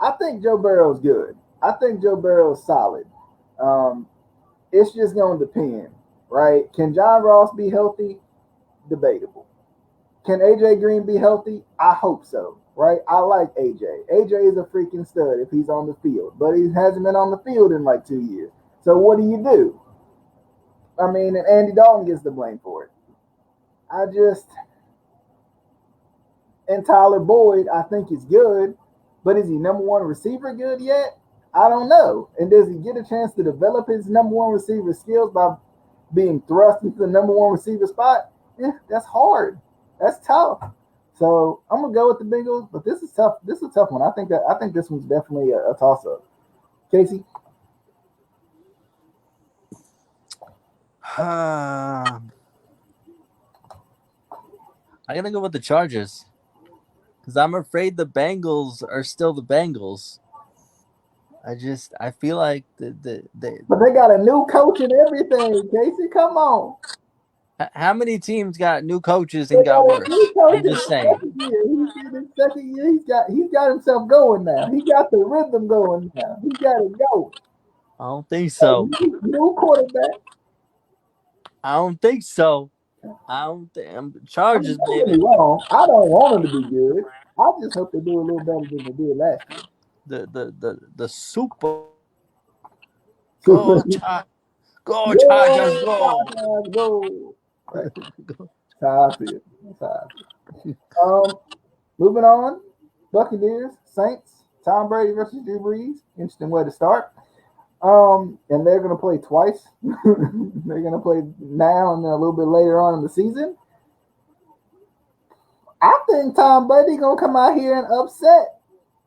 I think Joe Burrow's good. I think Joe Burrow's solid. Um, it's just going to depend, right? Can John Ross be healthy? Debatable. Can AJ Green be healthy? I hope so, right? I like AJ. AJ is a freaking stud if he's on the field, but he hasn't been on the field in like 2 years. So what do? I mean, and Andy Dalton gets the blame for it. I just and Tyler Boyd, I think is good, but is he number one receiver good yet? I don't know. And does he get a chance to develop his number one receiver skills by being thrust into the number one receiver spot? Yeah, that's hard. That's tough. So I'm gonna go with the Bengals, but this is tough. This is a tough one. I think this one's definitely a toss up. Casey. I'm gonna go with the Chargers because I'm afraid the Bengals are still the Bengals. I feel like But they got a new coach and everything. Casey, come on. how many teams got new coaches They and got got a worse? new coach I'm in just his saying. second year. He's in his second year. He's got himself going now. He got the rhythm going now. He got it going. I don't think A so. new quarterback. I don't think so. I don't think I mean, Chargers, don't get baby. me wrong. I don't want them to be good. I just hope they do a little better than they did last year. The Super Super. Go Go Chargers Go, go. Cowboys, go. Right. That's how I feel. That's how I feel. Moving on. Buccaneers, Saints. Tom Brady versus Drew Brees. Interesting way to start. And they're going to play twice. They're going to play now and then a little bit later on in the season. I think Tom Brady going to come out here and upset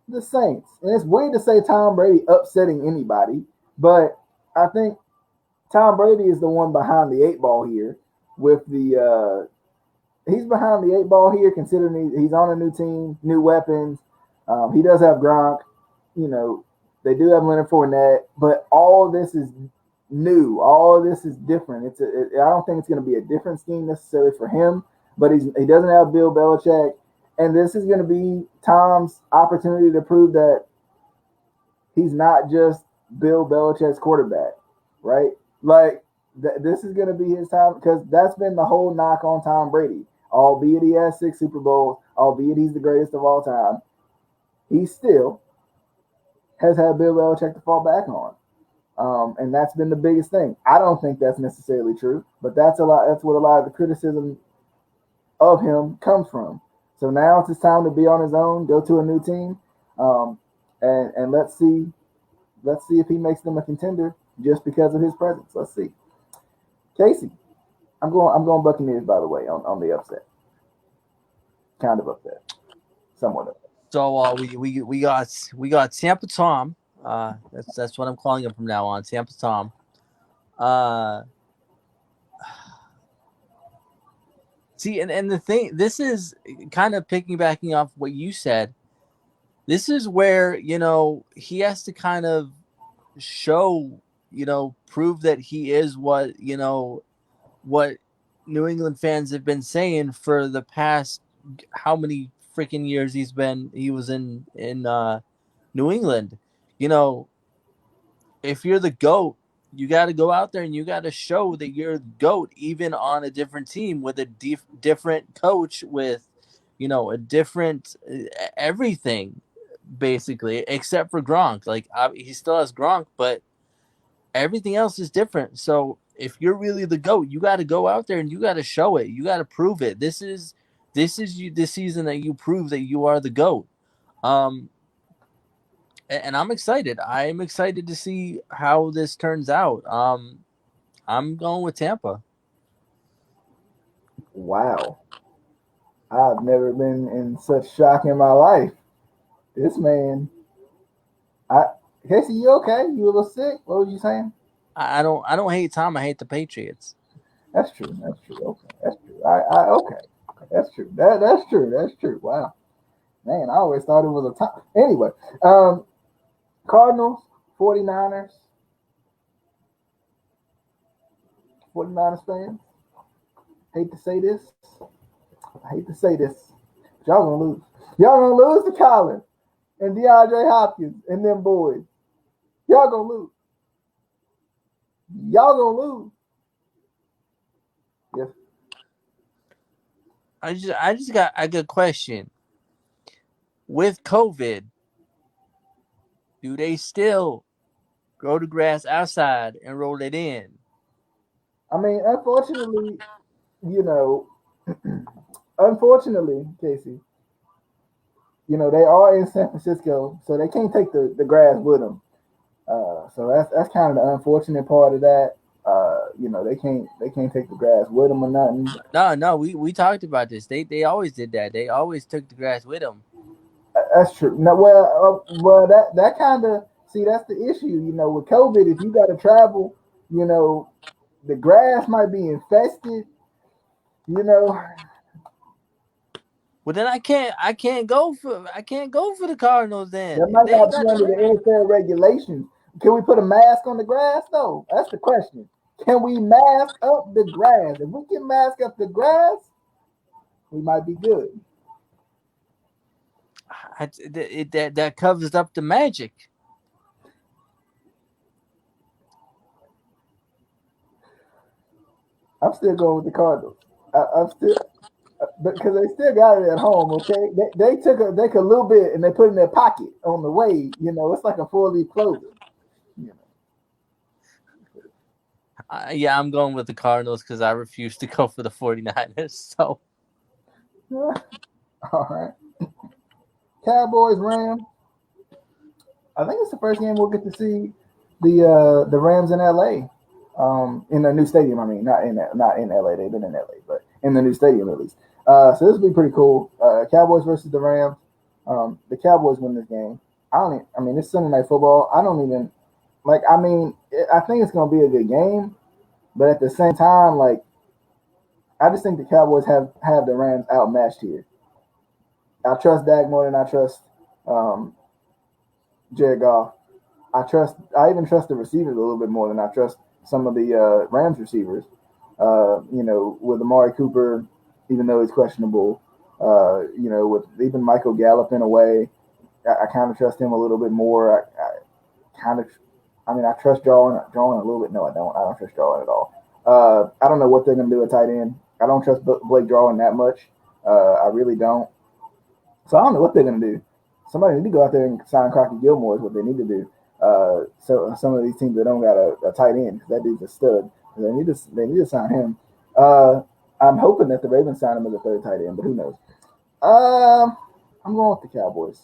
the Saints. And it's weird to say Tom Brady upsetting anybody, but I think Tom Brady is the one behind the eight ball here with the he's behind the eight ball here, considering he's on a new team, new weapons. He does have Gronk. You know, they do have Leonard Fournette, but all this is new. All this is different. I don't think it's going to be a different scheme necessarily for him, but he doesn't have Bill Belichick, and this is going to be Tom's opportunity to prove that he's not just Bill Belichick's quarterback, right? Like this is going to be his time because that's been the whole knock on Tom Brady. Albeit he has 6 Super Bowls, albeit he's the greatest of all time, he still has had Bill Belichick to fall back on. And that's been the biggest thing. I don't think that's necessarily true, but that's what a lot of the criticism of him comes from. So now it's his time to be on his own, go to a new team, and let's see if he makes them a contender just because of his presence. Let's see. Casey, I'm going Buccaneers, by the way, on the upset. Kind of upset, somewhat upset. So we got Tampa Tom. That's what I'm calling him from now on. Tampa Tom. See, and the thing, this is kind of piggybacking off what you said. This is where he has to kind of show, prove that he is what what New England fans have been saying for the past how many freaking years he was in New England. If you're the GOAT, you got to go out there and you got to show that you're the GOAT, even on a different team with a different coach, with a different everything, basically, except for Gronk. Like he still has Gronk, but everything else is different. So if you're really the GOAT, you got to go out there and you got to show it. You got to prove it. This is you this season that you prove that you are the GOAT. And I'm excited. I'm excited to see how this turns out. I'm going with Tampa. Wow. I've never been in such shock in my life. This man. Casey, you okay? You a little sick? What were you saying? I don't hate Tom. I hate the Patriots. That's true. Okay. That's true. Okay. That's true. That's true. That's true. Wow. Man, I always thought it was a top. Anyway, Cardinals, 49ers. 49ers fans. Hate to say this. But y'all gonna lose. Y'all gonna lose to Colin and DeAndre Hopkins and them boys. Y'all gonna lose. Yes. I just got a good question. With COVID, do they still grow the grass outside and roll it in? I mean, unfortunately, Casey, they are in San Francisco, so they can't take the grass with them. So that's kind of the unfortunate part of that. They can't take the grass with them or nothing. No, we talked about this. They always did that. They always took the grass with them. That's true. No, that kind of that's the issue. With COVID, if you got to travel, the grass might be infested. Well, then I can't go for the Cardinals. Then that might not be under the NFL regulations. Can we put a mask on the grass though? That's the question. Can we mask up the grass? If we can mask up the grass, we might be good. That covers up the magic. I'm still going with the Cardinals. I'm still because they still got it at home. Okay, they took a little bit and they put it in their pocket on the way. It's like a 4-leaf clover. Yeah, I'm going with the Cardinals because I refuse to go for the 49ers. So, all right. Cowboys, Rams. I think it's the first game we'll get to see the Rams in LA, in the new stadium. I mean, not in LA. They've been in LA, but in the new stadium at least. So this will be pretty cool. Cowboys versus the Rams. The Cowboys win this game. I mean, it's Sunday Night Football. I don't even like. I mean, I think it's gonna be a good game, but at the same time, like, I just think the Cowboys have the Rams outmatched here. I trust Dak more than I trust um, Jared Goff. I even trust the receivers a little bit more than I trust some of the Rams receivers. With Amari Cooper, even though he's questionable, with even Michael Gallup in a way, I kind of trust him a little bit more. I trust Jarwin a little bit. No, I don't. I don't trust Jarwin at all. I don't know what they're going to do at tight end. I don't trust Blake Jarwin that much. I really don't. So I don't know what they're going to do. Somebody need to go out there and sign Crockett Gilmore is what they need to do. So some of these teams that don't got a tight end, that dude's a stud. They need to sign him. I'm hoping that the Ravens sign him as a third tight end, but who knows? I'm going with the Cowboys.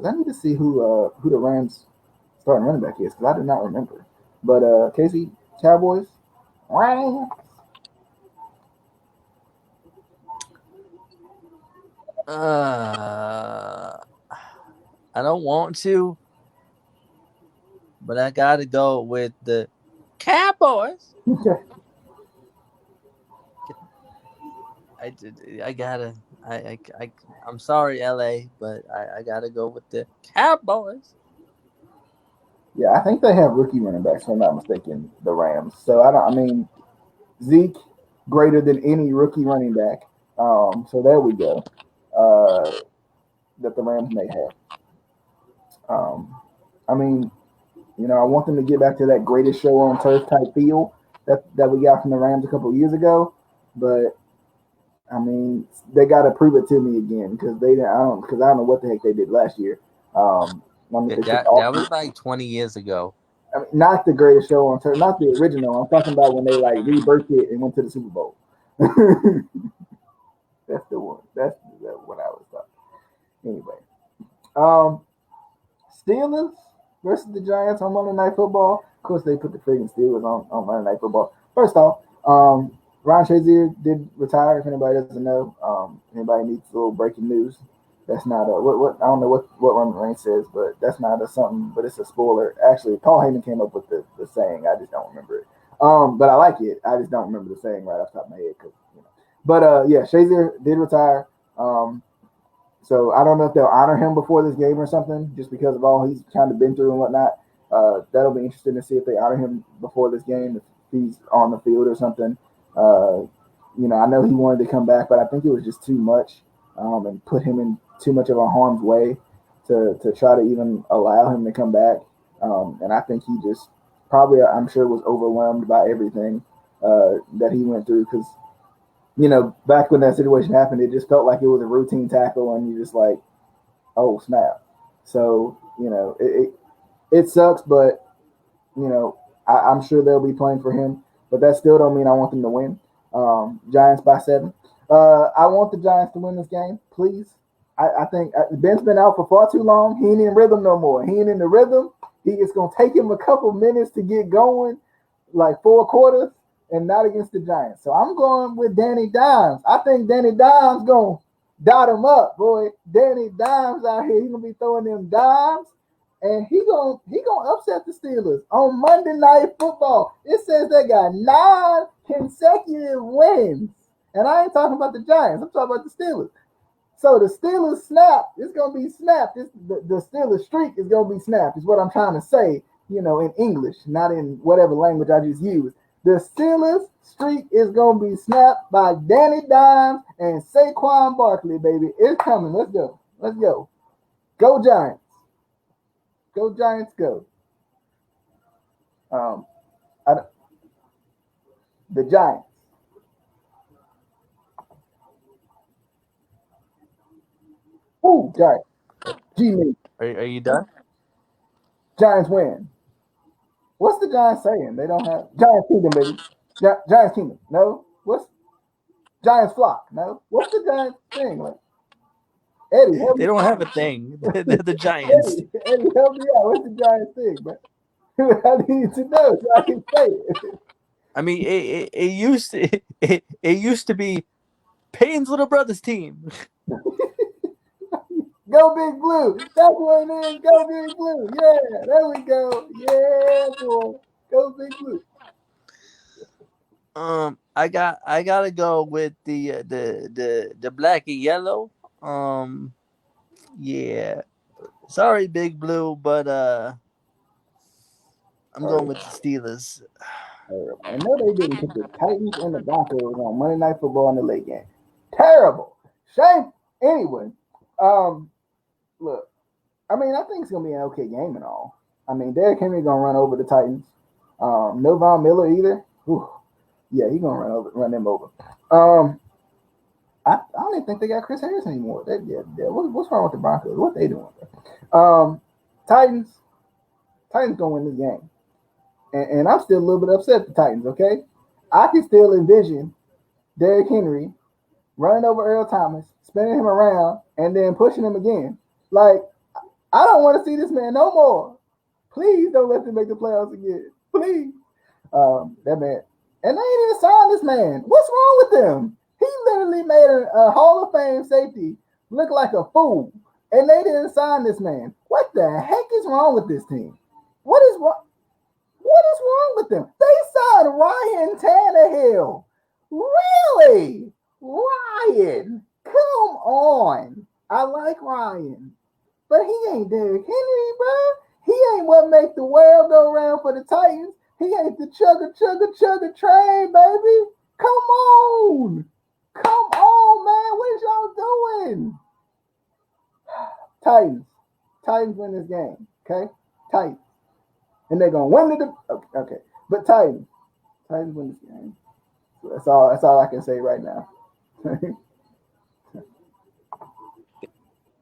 I need to see who the Rams starting running back is because I do not remember. But Casey, Cowboys, Rams. I don't want to, but I gotta go with the Cowboys. I gotta. I'm sorry, LA, but I gotta go with the Cowboys. Yeah, I think they have rookie running backs. If I'm not mistaken, the Rams. So I don't. I mean, Zeke greater than any rookie running back. So there we go. That the Rams may have. I mean, I want them to get back to that greatest show on turf type feel that we got from the Rams a couple of years ago. But I mean, they got to prove it to me again because I don't know what the heck they did last year. That was like 20 years ago. I mean, not the greatest show on turf, not the original. I'm talking about when they like rebirthed it and went to the Super Bowl. That's the one. That's what I was talking. Anyway, um, Steelers versus the Giants on Monday Night Football. Of course, they put the friggin' Steelers on Monday Night Football. First off, Ron Shazier did retire. If anybody doesn't know, anybody needs a little breaking news. That's not a what I don't know what Roman Reigns says, but that's not a something. But it's a spoiler. Actually, Paul Heyman came up with the saying. I just don't remember it. But I like it. I just don't remember the saying right off the top of my head. But yeah, Shazier did retire. So I don't know if they'll honor him before this game or something, just because of all he's kind of been through and whatnot. That'll be interesting to see if they honor him before this game, if he's on the field or something. I know he wanted to come back, but I think it was just too much, and put him in too much of a harm's way to try to even allow him to come back. And I think he just probably, I'm sure, was overwhelmed by everything that he went through because back when that situation happened, it just felt like it was a routine tackle, and you're just like, oh snap. So it sucks, but I'm sure they'll be playing for him. But that still don't mean I want them to win. Giants by 7. I want the Giants to win this game, please. I think Ben's been out for far too long. He ain't in rhythm no more. He ain't in the rhythm. It's gonna take him a couple minutes to get going, like 4 quarters. And not against the Giants. So I'm going with Danny Dimes. I think Danny Dimes going to dot him up, boy. Danny Dimes out here. He's going to be throwing them dimes. And he gonna upset the Steelers on Monday Night Football. It says they got 9 consecutive wins. And I ain't talking about the Giants. I'm talking about the Steelers. So the Steelers snap. It's going to be snapped. The Steelers streak is going to be snapped is what I'm trying to say, in English, not in whatever language I just used. The Steelers streak is going to be snapped by Danny Dimes and Saquon Barkley, baby. It's coming. Let's go. Let's go. Go Giants. Go Giants, go. The Giants. Ooh, Giants. G-Me. Are you done? Giants win. What's the Giants saying? They don't have Giants Kingdom, baby. Giants Kingdom. No. What's Giants flock? No. What's the Giants saying? Like, Eddie, help They me. don't have a thing. The Giants. Eddie, help me out. What's the Giants thing, man? I need to know so I can say it. I mean, it used to it used to be Payne's little brother's team. Go Big Blue. That's what it is. Go Big Blue. Yeah, there we go. Yeah, boy. Go Big Blue. I gotta go with the black and yellow. Yeah. Sorry, Big Blue, but I'm going with the Steelers. And no, they didn't put the Titans and the Broncos on Monday Night Football in the late game. Terrible. Shame. Anyway, look, I mean, I think it's gonna be an okay game and all. I mean, Derrick Henry gonna run over the Titans. No Von Miller either. Whew. Yeah, he gonna run them over. I don't even think they got Chris Harris anymore. What's wrong with the Broncos? What they doing? Titans gonna win this game. And I'm still a little bit upset at the Titans, okay? I can still envision Derrick Henry running over Earl Thomas, spinning him around, and then pushing him again. Like, I don't want to see this man no more. Please don't let them make the playoffs again. Please. That man. And they ain't even signed this man. What's wrong with them? He literally made a Hall of Fame safety look like a fool. And they didn't sign this man. What the heck is wrong with this team? What is wrong with them? They signed Ryan Tannehill. Really? Ryan. Come on. I like Ryan. But he ain't Derrick Henry, bro. He ain't what make the world go round for the Titans. He ain't the chugga train, baby. Come on. Come on, man. What is y'all doing? Titans win this game, okay? Titans. And they're going to win the okay. But Titans win this game. So that's all I can say right now.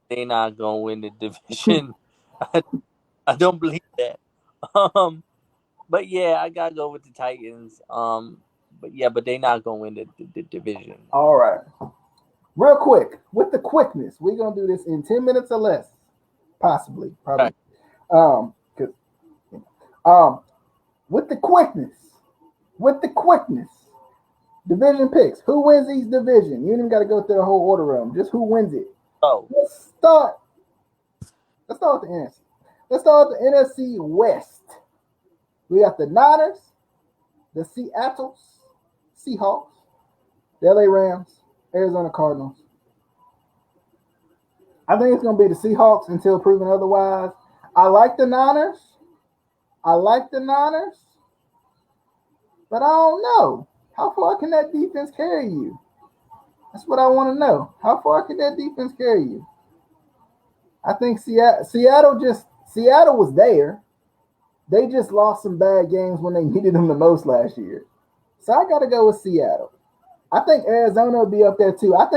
They not gonna win the division. I don't believe that. But yeah, I gotta go with the Titans. But they not gonna win the division. All right. Real quick, with the quickness, we're gonna do this in 10 minutes or less. Possibly. Probably. Right. With the quickness, division picks. Who wins each division? You ain't even got to go through the whole order of them. Just who wins it. Oh. Let's start with the NFC. Let's start with the NFC West. We got the Niners, the Seattle Seahawks, the LA Rams, Arizona Cardinals. I think it's going to be the Seahawks until proven otherwise. I like the Niners, but I don't know. How far can that defense carry you? That's what I want to know. How far can that defense carry you? I think Seattle was there. They just lost some bad games when they needed them the most last year. So I got to go with Seattle. I think Arizona will be up there too. I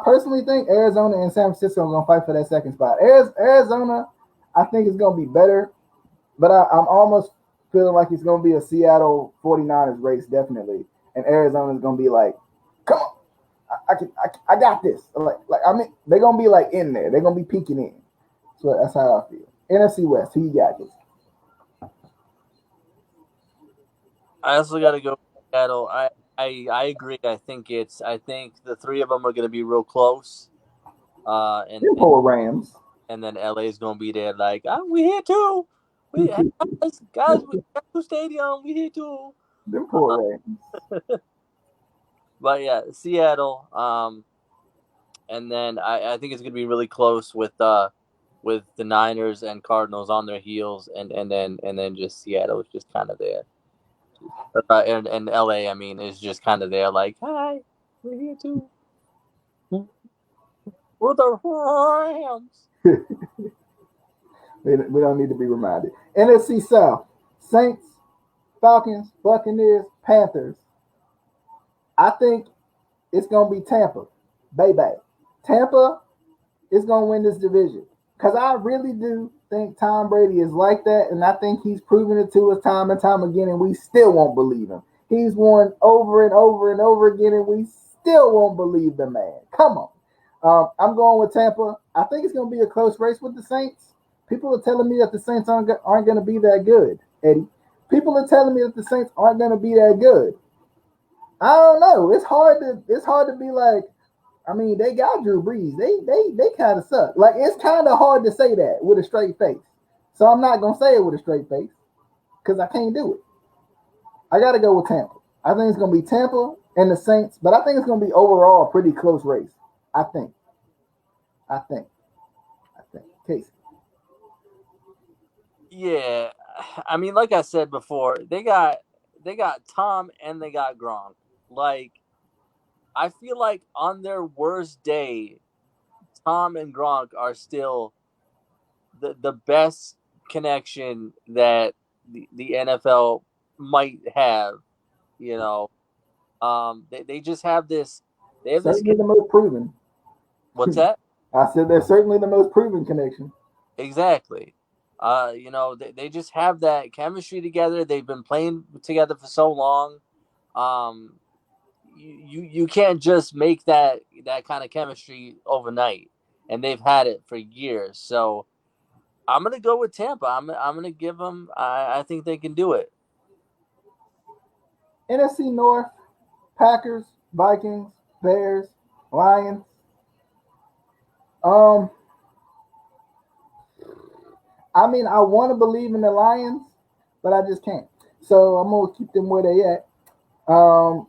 personally think Arizona and San Francisco are going to fight for that second spot. Arizona, I think is going to be better, but I'm almost feeling like it's going to be a Seattle 49ers race, definitely. And Arizona is going to be like, come on, I got this. They're going to be like in there. They're going to be peeking in. So that's how I feel. NFC West, who you got this? I also got to go with Seattle. I agree. I think the three of them are going to be real close. And poor Rams. And then LA is going to be there like, we here too. Guys, we got to stadium. We here too. Them poor Rams. But yeah, Seattle. And then I think it's going to be really close with the Niners and Cardinals on their heels, and then just Seattle is just kind of there. And LA, I mean, is just kind of there, like, hi, we're here too. We're the Rams. We don't need to be reminded. NFC South: Saints, Falcons, Buccaneers, Panthers. I think it's gonna be Tampa, baby. Tampa is gonna win this division because I really do think Tom Brady is like that, and I think he's proven it to us time and time again, and we still won't believe him. He's won over and over and over again, and we still won't believe the man. Come on. I'm going with Tampa. I think it's going to be a close race with the Saints. People are telling me that the Saints aren't going to be that good, Eddie. People are telling me that the Saints aren't going to be that good. I don't know. It's hard to be like. I mean, they got Drew Brees. They kind of suck. Like it's kind of hard to say that with a straight face. So I'm not gonna say it with a straight face because I can't do it. I got to go with Tampa. I think it's gonna be Tampa and the Saints, but I think it's gonna be overall a pretty close race. I think. I think. I think. Casey. Yeah, I mean, like I said before, they got Tom and they got Gronk. Like I feel like on their worst day, Tom and Gronk are still the best connection that the NFL might have. You know, they just have this. They have this. Certainly the most proven. What's that? I said they're certainly the most proven connection. Exactly. They just have that chemistry together. They've been playing together for so long. Um, you can't just make that kind of chemistry overnight, and they've had it for years. So I'm gonna go with Tampa. I'm gonna give them. I think they can do it. NFC North, Packers, Vikings, Bears, Lions. Um, I mean, I want to believe in the Lions, but I just can't. So I'm gonna keep them where they at. Um,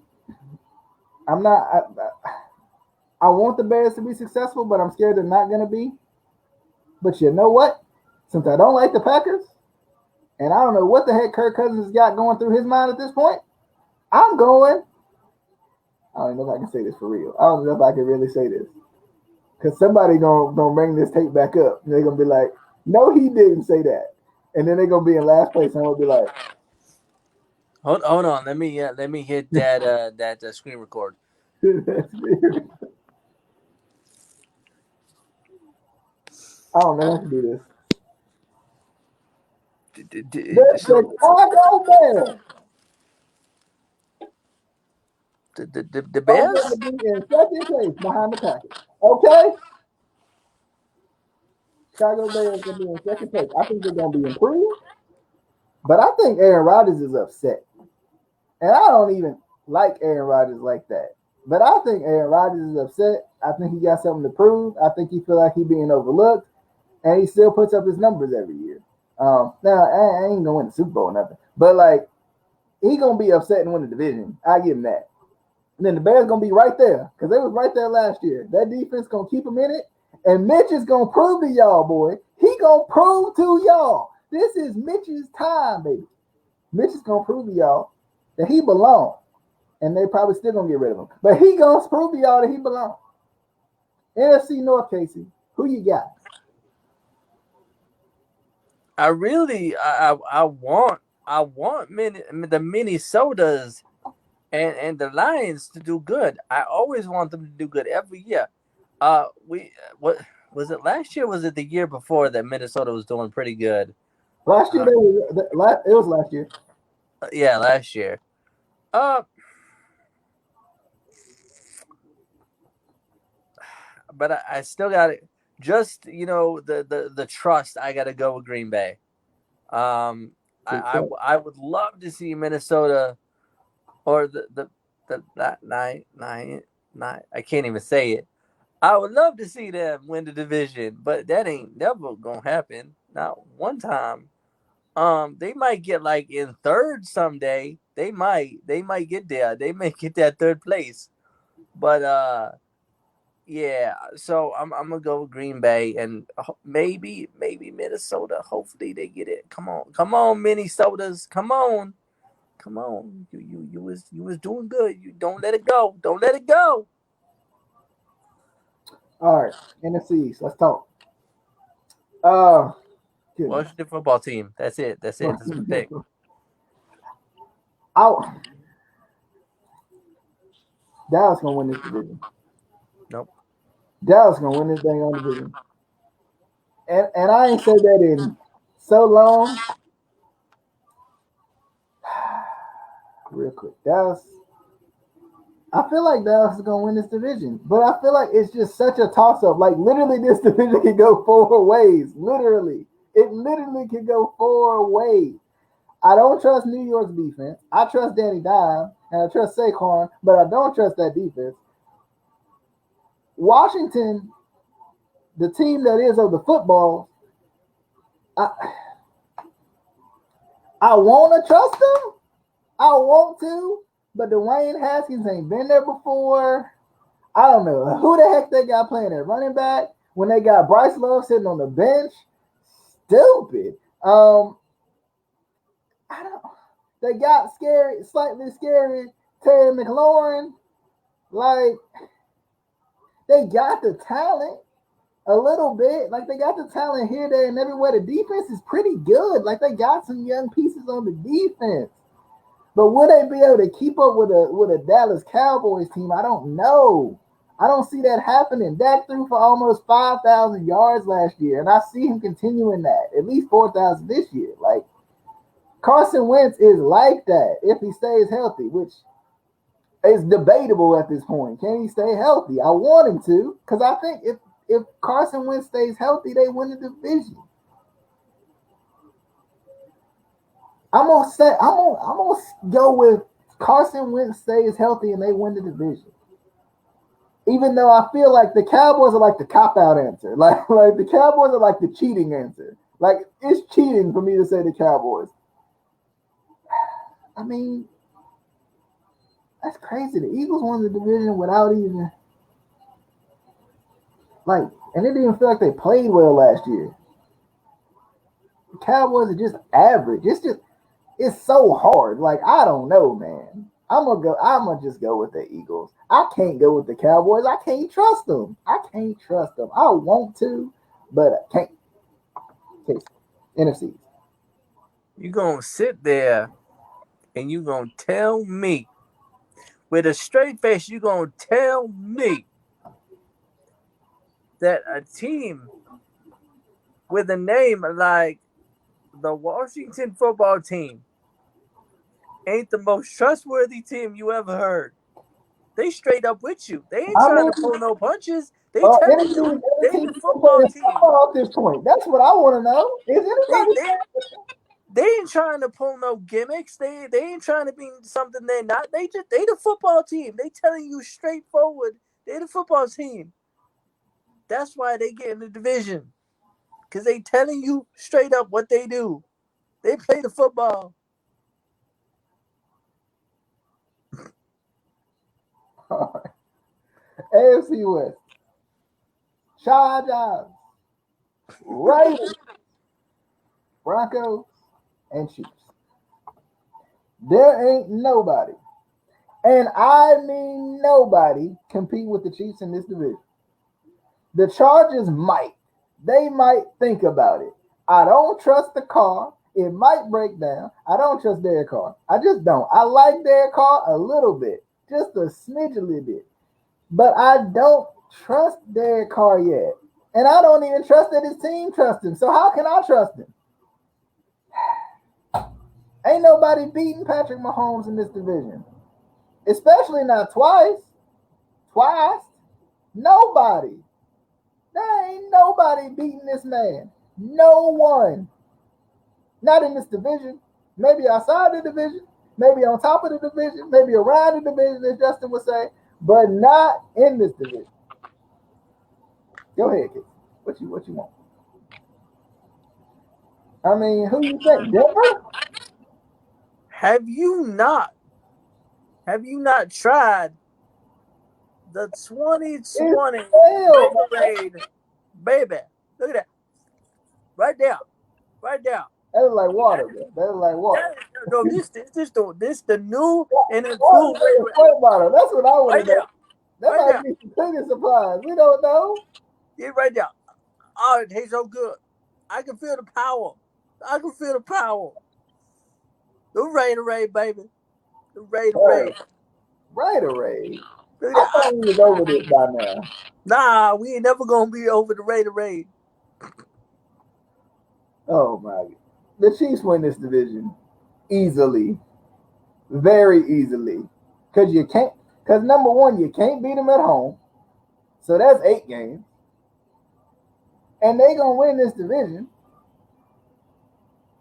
I'm not. I want the Bears to be successful, but I'm scared they're not gonna be. But you know what? Since I don't like the Packers, and I don't know what the heck Kirk Cousins has got going through his mind at this point, I'm going. I don't even know if I can say this for real. I don't know if I can really say this because somebody gonna bring this tape back up. And they're gonna be like, "No, he didn't say that," and then they're gonna be in last place, and I'm gonna be like, Hold on. Let me hit that screen record. "That's weird." I don't know how to do this. The So Chicago Bears the are going Bears. to be in second place behind the Packers. Okay, Chicago Bears are going to be in second place. I think they're going to be improved, but I think Aaron Rodgers is upset, and I don't even like Aaron Rodgers like that. But I think Aaron Rodgers is upset. I think he got something to prove. I think he feel like he's being overlooked, and he still puts up his numbers every year. Now I ain't gonna win the Super Bowl or nothing, but like he gonna be upset and win the division. I give him that. And then the Bears gonna be right there because they was right there last year. That defense gonna keep them in it, and Mitch is gonna prove to y'all, boy. He gonna prove to y'all. This is Mitch's time, baby. Mitch is gonna prove to y'all that he belongs, and they probably still gonna get rid of him. But he gonna prove to y'all that he belongs. NFC North, Casey, who you got? I want the Minnesotas and the Lions to do good. I always want them to do good every year. We what was it last year? Was it the year before that Minnesota was doing pretty good? Last year Uh, it was last year. yeah, last year. Uh, but I still got it. Just the trust. I got to go with Green Bay. Um, I would love to see Minnesota or the nine. I can't even say it. I would love to see them win the division, but that ain't never gonna happen. Not one time. They might get like in third someday. They might get there. They may get that third place. But yeah. So I'm gonna go with Green Bay and maybe Minnesota. Hopefully they get it. Come on, Minnesotas. Come on. You was doing good. You don't let it go. Don't let it go. All right, NFC East. Let's talk. Uh, goodness. Washington football team. That's it. That's it. That's my pick. Out. Dallas gonna win this division. Nope. Dallas gonna win this thing on division. And I ain't said that in so long. Real quick, Dallas. I feel like Dallas is gonna win this division, but I feel like it's just such a toss-up. Like literally, this division can go four ways. Literally, it literally can go four ways. I don't trust New York's defense. I trust Danny Dimes and I trust Saquon, but I don't trust that defense. Washington, the team that is of the football, I want to trust them. I want to, but Dwayne Haskins ain't been there before. I don't know who the heck they got playing at running back when they got Bryce Love sitting on the bench. Stupid. I don't. They got slightly scary Terry McLaurin. Like they got the talent a little bit. Like they got the talent here, there, and everywhere. The defense is pretty good. Like they got some young pieces on the defense. But will they be able to keep up with a Dallas Cowboys team? I don't know. I don't see that happening. Dak threw for almost 5,000 yards last year, and I see him continuing that. At least 4,000 this year. Like Carson Wentz is like that if he stays healthy, which is debatable at this point. Can he stay healthy? I want him to, because I think if Carson Wentz stays healthy, they win the division. I'm gonna go with Carson Wentz stays healthy and they win the division. Even though I feel like the Cowboys are like the cop-out answer. Like the Cowboys are like the cheating answer. Like it's cheating for me to say the Cowboys. I mean, that's crazy. The Eagles won the division without even and it didn't even feel like they played well last year. The Cowboys are just average. It's so hard. Like, I don't know, man. I'm gonna just go with the Eagles. I can't go with the Cowboys. I can't trust them. I want to, but I can't. Okay. NFC. You gonna sit there and you gonna tell me with a straight face, you gonna tell me that a team with a name like the Washington football team ain't the most trustworthy team you ever heard. They straight up with you. They ain't trying to pull no punches. They telling you they the football team. At this point, that's what I want to know. Is anybody? They ain't trying to pull no gimmicks. They ain't trying to be something they're not. They the football team. They telling you straightforward. They the football team. That's why they get in the division. Because they telling you straight up what they do. They play the football. AFC West. Chargers, Raiders, Broncos, and Chiefs. There ain't nobody, and I mean nobody, compete with the Chiefs in this division. The Chargers they might think about it. I don't trust the car. It might break down. I don't trust Derek Carr. I just don't. I like Derek Carr a little bit, just a smidge a little bit. But I don't trust Derek Carr yet. And I don't even trust that his team trusts him. So how can I trust him? Ain't nobody beating Patrick Mahomes in this division. Especially not twice. Nobody. There ain't nobody beating this man. No one. Not in this division. Maybe outside the division. Maybe on top of the division. Maybe around the division, as Justin would say. But not in this division. Go ahead, kid. What you want? I mean, who you think? Denver? Have you not tried the 2020 Gatorade, baby? Look at that. Right there. That is like water, bro. That is like water. No, this the new and improved bottle. That's what I want to know. That right might be some cleaning supplies. We don't know. Yeah, right there. Oh, it tastes so good. I can feel the power. The Gatorade, baby. The Gatorade. Gatorade. I thought we was over this by now. Nah, we ain't never gonna be over the Gatorade. Oh my God. The Chiefs win this division easily. Very easily. Because you can't. Because number one, you can't beat them at home. So that's 8 games. And they going to win this division.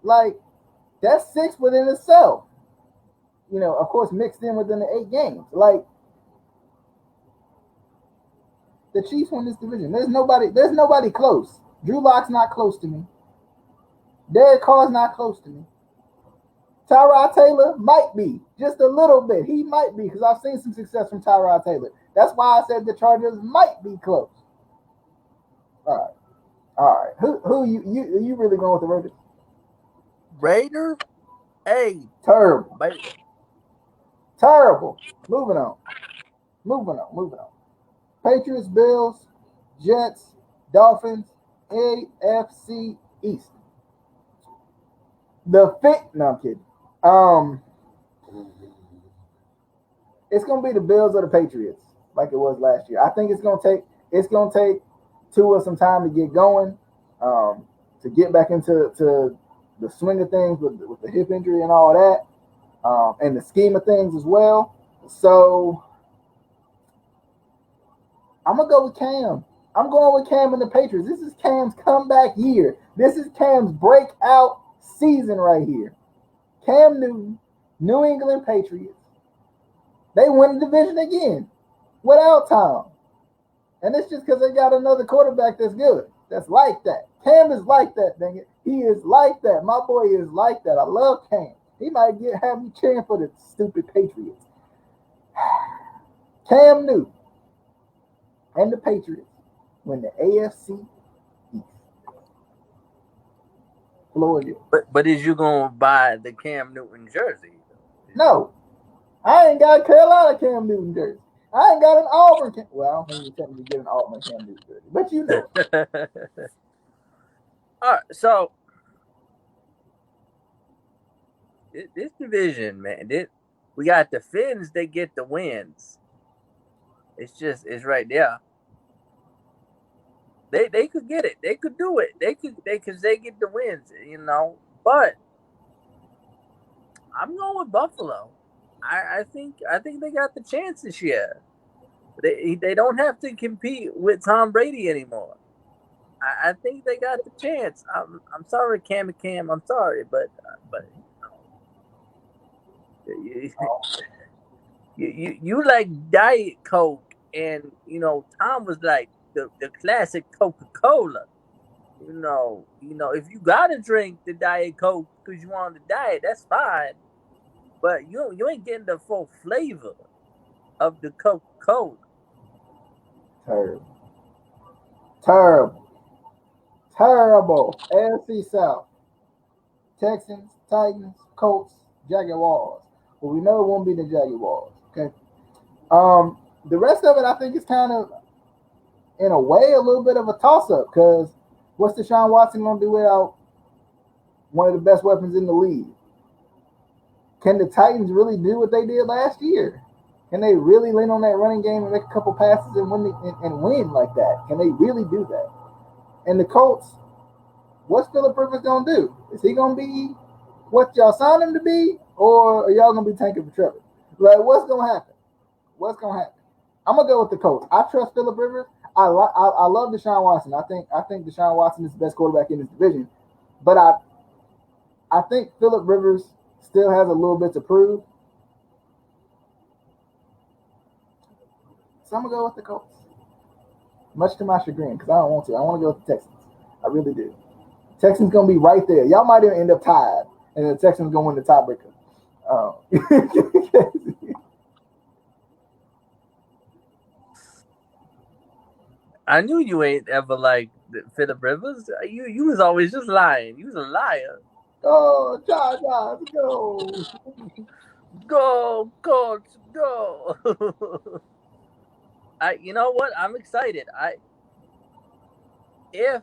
Like, that's 6 within itself. You know, of course, mixed in within the 8 games. Like, the Chiefs win this division. There's nobody close. Drew Lock's not close to me. Derek Carr's not close to me. Tyrod Taylor might be. Just a little bit. He might be, because I've seen some success from Tyrod Taylor. That's why I said the Chargers might be close. All right. Who you really going with the Raiders? Raiders? Hey. Terrible. Baby. Terrible. Moving on. Patriots, Bills, Jets, Dolphins, AFC East. No, I'm kidding. It's gonna be the Bills or the Patriots, like it was last year. I think it's gonna take Tua some time to get going, to get back into the swing of things with the hip injury and all that, and the scheme of things as well. So I'm gonna go with Cam. I'm going with Cam and the Patriots. This is Cam's comeback year. This is Cam's breakout season right here. Cam Newton, New England Patriots. They win the division again without Tom. And it's just because they got another quarterback that's good. That's like that. Cam is like that, dang it. He is like that. My boy is like that. I love Cam. He might have me cheering for the stupid Patriots. Cam Newton and the Patriots win the AFC East. Florida. But is you gonna buy the Cam Newton jersey? No. I ain't got a Carolina Cam Newton jersey. I ain't got an Auburn Cam. Well, I don't think you technically get an Auburn Cam Newton jersey, but you know. All right, so this division, man, we got the Finns. They get the wins. It's right there. They could get it. They could do it. They get the wins, you know. But I'm going with Buffalo. I think they got the chance this year. They don't have to compete with Tom Brady anymore. I think they got the chance. I'm sorry, Cam. I'm sorry, but you like Diet Coke, and you know Tom was like the classic Coca-Cola. You know, if you gotta drink the Diet Coke because you want to diet, that's fine. But you ain't getting the full flavor of the Coca-Cola. Terrible. AFC South. Texans, Titans, Colts, Jaguars. Well, we know it won't be the Jaguars. Okay. The rest of it, I think, is kind of, in a way, a little bit of a toss-up, because what's Deshaun Watson going to do without one of the best weapons in the league? Can the Titans really do what they did last year? Can they really lean on that running game and make a couple passes and win like that? Can they really do that? And the Colts, what's Phillip Rivers going to do? Is he going to be what y'all signed him to be, or are y'all going to be tanking for Trevor? Like, what's going to happen? I'm going to go with the Colts. I trust Phillip Rivers. I love Deshaun Watson. I think Deshaun Watson is the best quarterback in this division. But I think Phillip Rivers still has a little bit to prove. So I'm going to go with the Colts. Much to my chagrin, because I don't want to. I want to go with the Texans. I really do. Texans going to be right there. Y'all might even end up tied, and the Texans going to win the tiebreaker. I knew you ain't ever like Phillip Rivers. You was always just lying. You was a liar. Oh, Jaguars, go. Go, Colts, go. You know what? I'm excited. If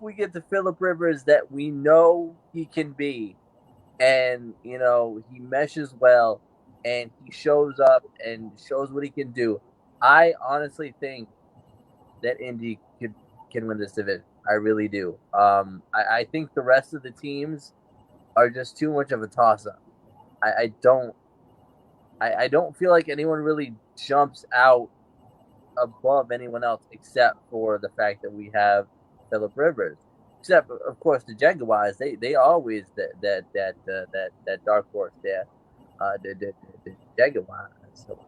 we get the Phillip Rivers that we know he can be, and you know he meshes well, and he shows up and shows what he can do, I honestly think that Indy can win this division. I really do. I think the rest of the teams are just too much of a toss-up. I don't I don't feel like anyone really jumps out above anyone else except for the fact that we have Philip Rivers. Except, of course, the Jaguars. They always that dark horse there. The Jaguars. So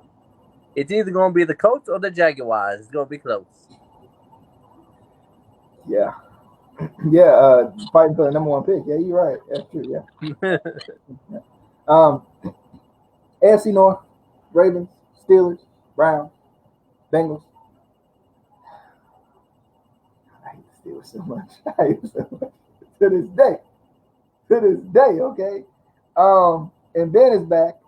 it's either going to be the Colts or the Jaguars. It's going to be close. Yeah. Fighting for the number one pick. Yeah, you're right. That's true. Yeah. AFC North, Ravens, Steelers, Browns, Bengals. I hate the Steelers so much. I hate them so much. To this day. Okay. And Ben is back.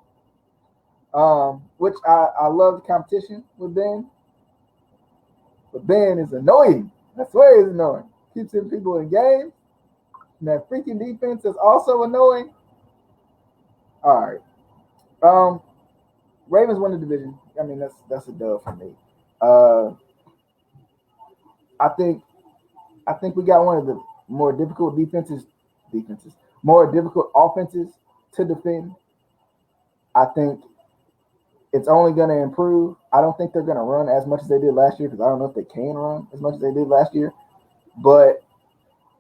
Which I love the competition with Ben. But Ben is annoying. I swear he's annoying. Keeps hitting people in games. And that freaking defense is also annoying. All right. Ravens won the division. I mean, that's a dub for me. I think we got one of the more difficult more difficult offenses to defend. I think it's only going to improve. I don't think they're going to run as much as they did last year because I don't know if they can run as much as they did last year. But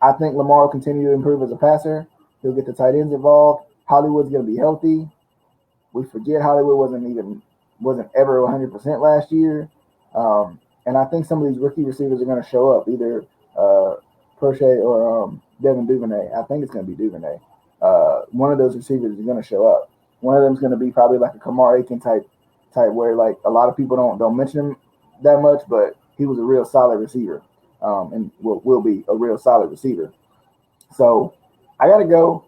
I think Lamar will continue to improve as a passer. He'll get the tight ends involved. Hollywood's going to be healthy. We forget Hollywood wasn't ever 100% last year. And I think some of these rookie receivers are going to show up, either Prochet or Devin Duvernay. I think it's going to be Duvernay. One of those receivers is going to show up. One of them is going to be probably like a Kamar Aiken type where like a lot of people don't mention him that much, but he was a real solid receiver, and will be a real solid receiver. So I got to go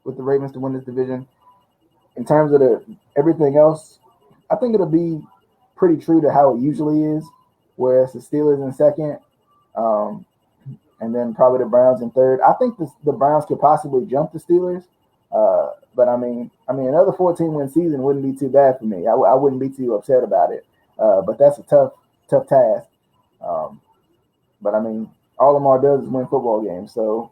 with the Ravens to win this division. In terms of everything else, I think it'll be pretty true to how it usually is, where it's the Steelers in second, and then probably the Browns in third. I think the Browns could possibly jump the Steelers, but I mean, another 14-win season wouldn't be too bad for me. I wouldn't be too upset about it, but that's a tough task. But I mean, all Lamar does is win football games, so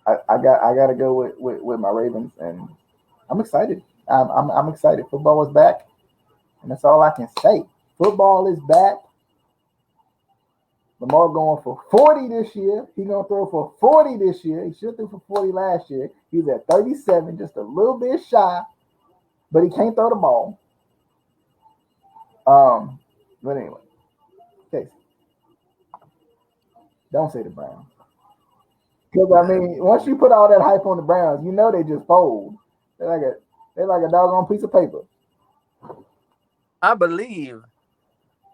I got to go with my Ravens, and I'm excited. I'm excited. Football is back, and that's all I can say. Football is back. Lamar going for 40 this year. He's going to throw for 40 this year. He should throw for 40 last year. He's at 37, just a little bit shy, but he can't throw the ball. But anyway, Casey, don't say the Browns. Because, I mean, once you put all that hype on the Browns, you know they just fold. They're like a doggone piece of paper. I believe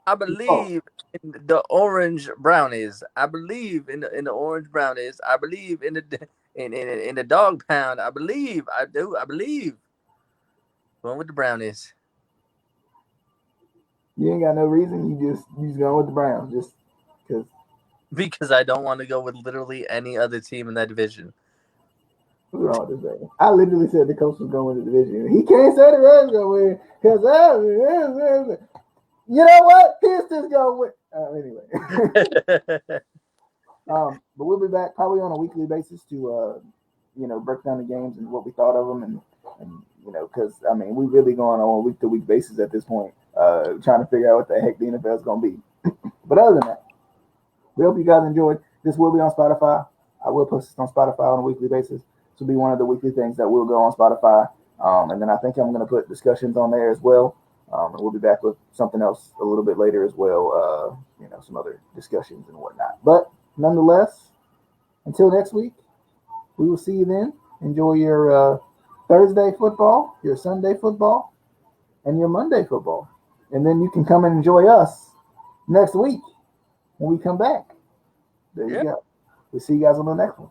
in the orange brownies. I believe in the orange brownies. I believe in the dog pound. I believe. I do. I believe. Going with the brownies. You ain't got no reason. You just going with the Browns just because. Because I don't want to go with literally any other team in that division. What's wrong with this man? I literally said the Colts was going to the division. He can't say the Rams going to win because you know what? He's just going with anyway. But we'll be back probably on a weekly basis to break down the games and what we thought of them, and because I mean we really going on a week to week basis at this point, trying to figure out what the heck the NFL is going to be. But other than that, we hope you guys enjoyed. This will be on Spotify. I will post this on Spotify on a weekly basis. This will be one of the weekly things that will go on Spotify. And then I think I'm going to put discussions on there as well. And we'll be back with something else a little bit later as well. Some other discussions and whatnot. But nonetheless, until next week, we will see you then. Enjoy your Thursday football, your Sunday football, and your Monday football. And then you can come and enjoy us next week when we come back. There you go. We'll see you guys on the next one.